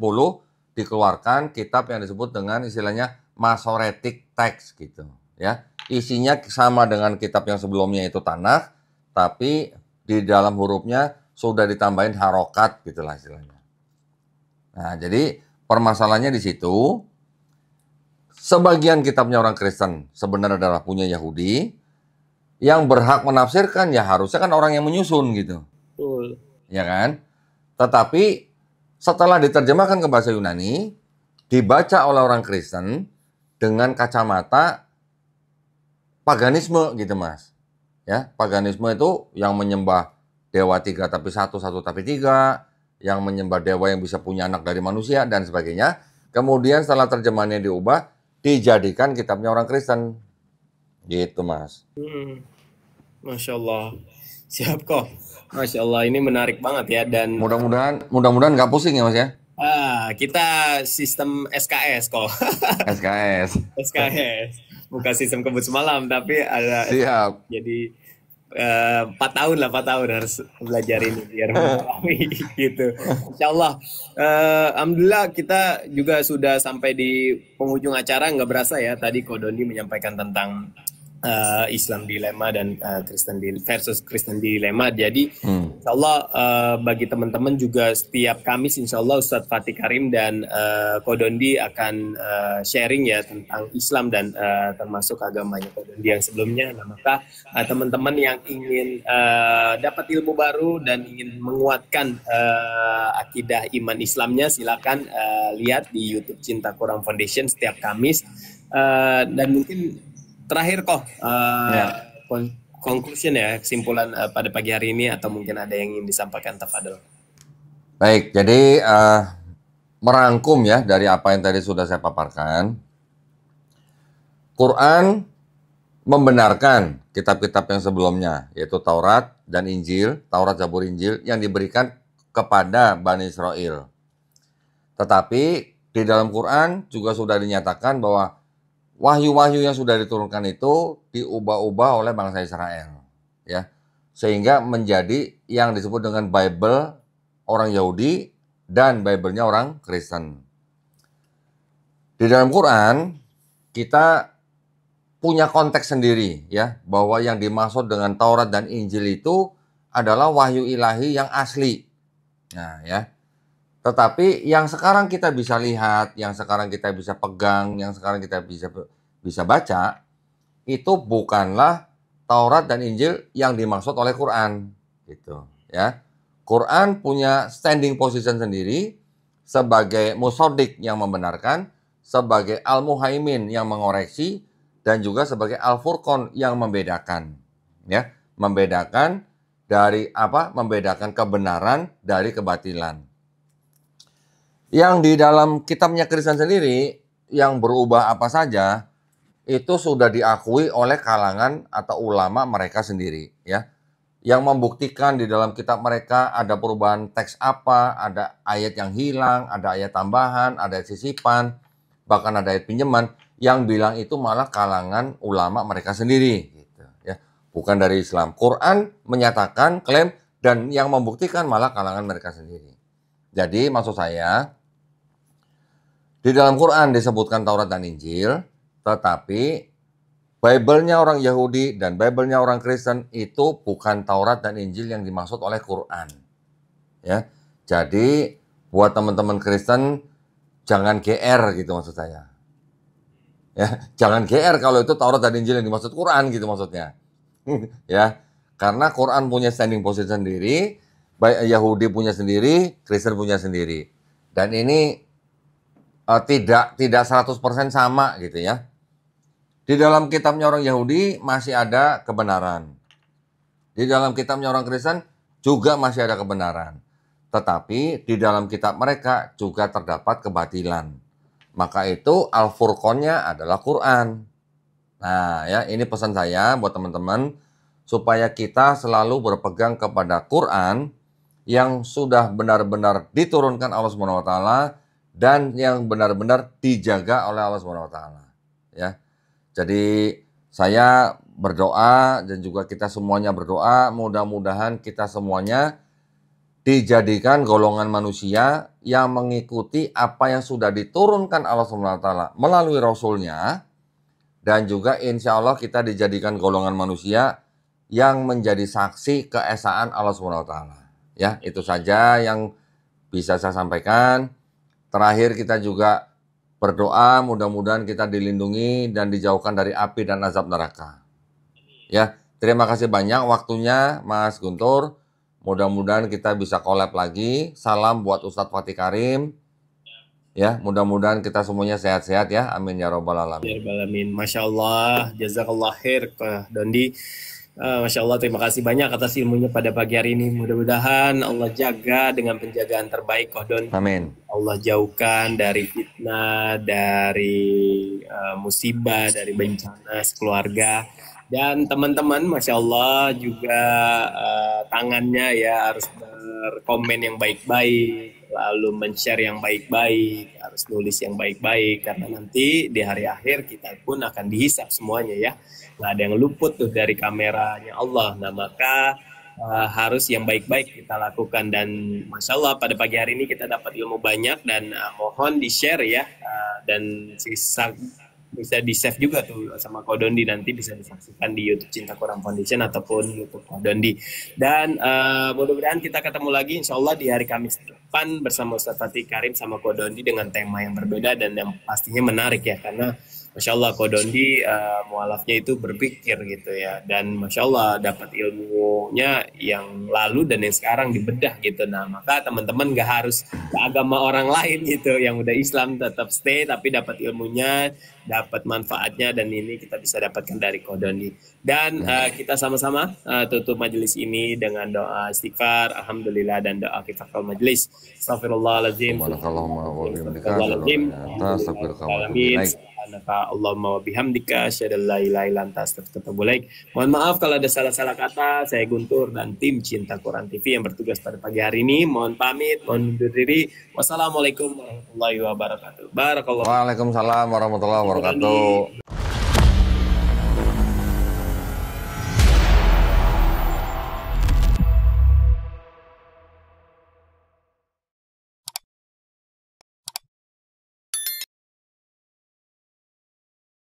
dikeluarkan kitab yang disebut dengan istilahnya Masoretic Text gitu, ya. Isinya sama dengan kitab yang sebelumnya itu Tanakh, tapi di dalam hurufnya sudah ditambahin harokat gitulah istilahnya. Nah, jadi permasalahannya di situ. Sebagian kitabnya orang Kristen sebenarnya adalah punya Yahudi, yang berhak menafsirkan ya harusnya kan orang yang menyusun gitu. Betul. Ya kan? Tetapi setelah diterjemahkan ke bahasa Yunani, dibaca oleh orang Kristen dengan kacamata paganisme gitu, Mas. Ya, paganisme itu yang menyembah dewa 3 tapi 1, 1 tapi 3, yang menyembah dewa yang bisa punya anak dari manusia dan sebagainya. Kemudian setelah terjemahannya diubah, dijadikan kitabnya orang Kristen. Gitu, Mas. Masya Allah. Siap kok. Masya Allah, ini menarik banget ya. Dan Mudah-mudahan nggak pusing ya, Mas ya. kita sistem SKS kok. SKS. SKS. Bukan sistem kebut semalam, tapi ada. Siap. Jadi 4 tahun harus belajar ini biar memahami gitu. Insya Allah. Alhamdulillah kita juga sudah sampai di penghujung acara. Nggak berasa ya, tadi Ko Doni menyampaikan tentang Islam dilema dan Kristen dilema. Jadi insya Allah bagi teman-teman juga setiap Kamis insya Allah Ustadz Fatih Karim dan Ko Dondi akan sharing ya tentang Islam dan termasuk agamanya Ko Dondi yang sebelumnya. Nah, maka teman-teman yang ingin dapat ilmu baru dan ingin menguatkan akidah iman Islamnya, silakan lihat di YouTube Cinta Quran Foundation setiap Kamis. Dan mungkin terakhir kok conclusion ya, kesimpulan pada pagi hari ini, atau mungkin ada yang ingin disampaikan Tafadol. Baik, jadi merangkum ya dari apa yang tadi sudah saya paparkan. Quran membenarkan kitab-kitab yang sebelumnya, yaitu Taurat dan Injil, Taurat, Zabur, Injil yang diberikan kepada Bani Israel. Tetapi di dalam Quran juga sudah dinyatakan bahwa wahyu-wahyu yang sudah diturunkan itu diubah-ubah oleh bangsa Israel, ya, sehingga menjadi yang disebut dengan Bible orang Yahudi dan Bible-nya orang Kristen. Di dalam Quran kita punya konteks sendiri, ya, bahwa yang dimaksud dengan Taurat dan Injil itu adalah wahyu ilahi yang asli. Nah, ya. Tetapi yang sekarang kita bisa lihat, yang sekarang kita bisa pegang, yang sekarang kita bisa baca, itu bukanlah Taurat dan Injil yang dimaksud oleh Quran, gitu, ya. Quran punya standing position sendiri sebagai musodik yang membenarkan, sebagai al-muhaimin yang mengoreksi, dan juga sebagai al-furqan yang membedakan, ya, membedakan kebenaran dari kebatilan. Yang di dalam kitabnya Kristen sendiri yang berubah apa saja itu sudah diakui oleh kalangan atau ulama mereka sendiri, ya. Yang membuktikan di dalam kitab mereka ada perubahan teks apa, ada ayat yang hilang, ada ayat tambahan, ada ayat sisipan, bahkan ada ayat pinjaman, yang bilang itu malah kalangan ulama mereka sendiri, gitu, ya. Bukan dari Islam. Quran menyatakan klaim dan yang membuktikan malah kalangan mereka sendiri. Jadi maksud saya, di dalam Quran disebutkan Taurat dan Injil, tetapi Bible-nya orang Yahudi dan Bible-nya orang Kristen itu bukan Taurat dan Injil yang dimaksud oleh Quran, ya. Jadi buat teman-teman Kristen jangan GR gitu maksud saya. Ya, jangan GR kalau itu Taurat dan Injil yang dimaksud Quran gitu maksudnya. Ya, karena Quran punya standing position sendiri, Yahudi punya sendiri, Kristen punya sendiri. Dan ini tidak 100% sama gitu ya. Di dalam kitabnya orang Yahudi masih ada kebenaran. Di dalam kitabnya orang Kristen juga masih ada kebenaran. Tetapi di dalam kitab mereka juga terdapat kebatilan. maka itu Al-Furqonnya adalah Quran. Nah, ya, ini pesan saya buat teman-teman supaya kita selalu berpegang kepada Quran yang sudah benar-benar diturunkan Allah Subhanahu wa taala dan yang benar-benar dijaga oleh Allah Subhanahu wa taala, ya. Jadi saya berdoa dan juga kita semuanya berdoa, mudah-mudahan kita semuanya dijadikan golongan manusia yang mengikuti apa yang sudah diturunkan Allah Subhanahu wa taala melalui Rasulnya, dan juga insya Allah kita dijadikan golongan manusia yang menjadi saksi keesaan Allah Subhanahu wa taala. Ya, itu saja yang bisa saya sampaikan. Terakhir kita juga berdoa mudah-mudahan kita dilindungi dan dijauhkan dari api dan azab neraka. Ya, terima kasih banyak waktunya Mas Guntur. Mudah-mudahan kita bisa collab lagi. Salam buat Ustadz Fatih Karim. Ya, mudah-mudahan kita semuanya sehat-sehat ya. Amin ya robbal alamin. Ya rabbal alamin. Masya Allah, jazakallah khair ke Dondi. Masya Allah, terima kasih banyak atas ilmunya pada pagi hari ini. Mudah-mudahan Allah jaga dengan penjagaan terbaik Koh Dondi. Amin. Allah jauhkan dari fitnah, dari musibah, dari bencana sekeluarga. Dan teman-teman, Masya Allah juga tangannya ya harus berkomen yang baik-baik, lalu men-share yang baik-baik, harus nulis yang baik-baik, karena nanti di hari akhir kita pun akan dihisap semuanya ya. Nggak ada yang luput tuh dari kameranya Allah. Nah maka harus yang baik-baik kita lakukan. Dan Masya Allah pada pagi hari ini kita dapat ilmu banyak, dan mohon di-share ya, dan bisa di-save juga tuh sama Koh Dondi, nanti bisa disaksikan di YouTube Cinta Quran Foundation ataupun YouTube Koh Dondi. Dan mudah-mudahan kita ketemu lagi insya Allah di hari Kamis depan bersama Ustadz Fatih Karim sama Koh Dondi dengan tema yang berbeda dan yang pastinya menarik ya, karena Masya Allah Koh Dondi mualafnya itu berpikir gitu ya, dan Masya Allah dapat ilmunya yang lalu dan yang sekarang dibedah gitu. Nah maka teman-teman gak harus ke agama orang lain gitu, yang udah Islam tetap stay tapi dapat ilmunya, dapat manfaatnya, dan ini kita bisa dapatkan dari Koh Dondi. Dan kita sama-sama tutup majelis ini dengan doa istighfar, alhamdulillah, dan doa kifatul majelis. Astagfirullahaladzim. Allahumma wa bihamdika asyhadu an la ilaha illa anta astaghfiruka wa atubu ilaik. Mohon maaf kalau ada salah-salah kata. Saya Guntur dan tim Cinta Quran TV yang bertugas pada pagi hari ini. Mohon pamit, mohon undur diri. Wassalamualaikum warahmatullahi wabarakatuh. Barakallahu. Waalaikumsalam warahmatullahi wabarakatuh.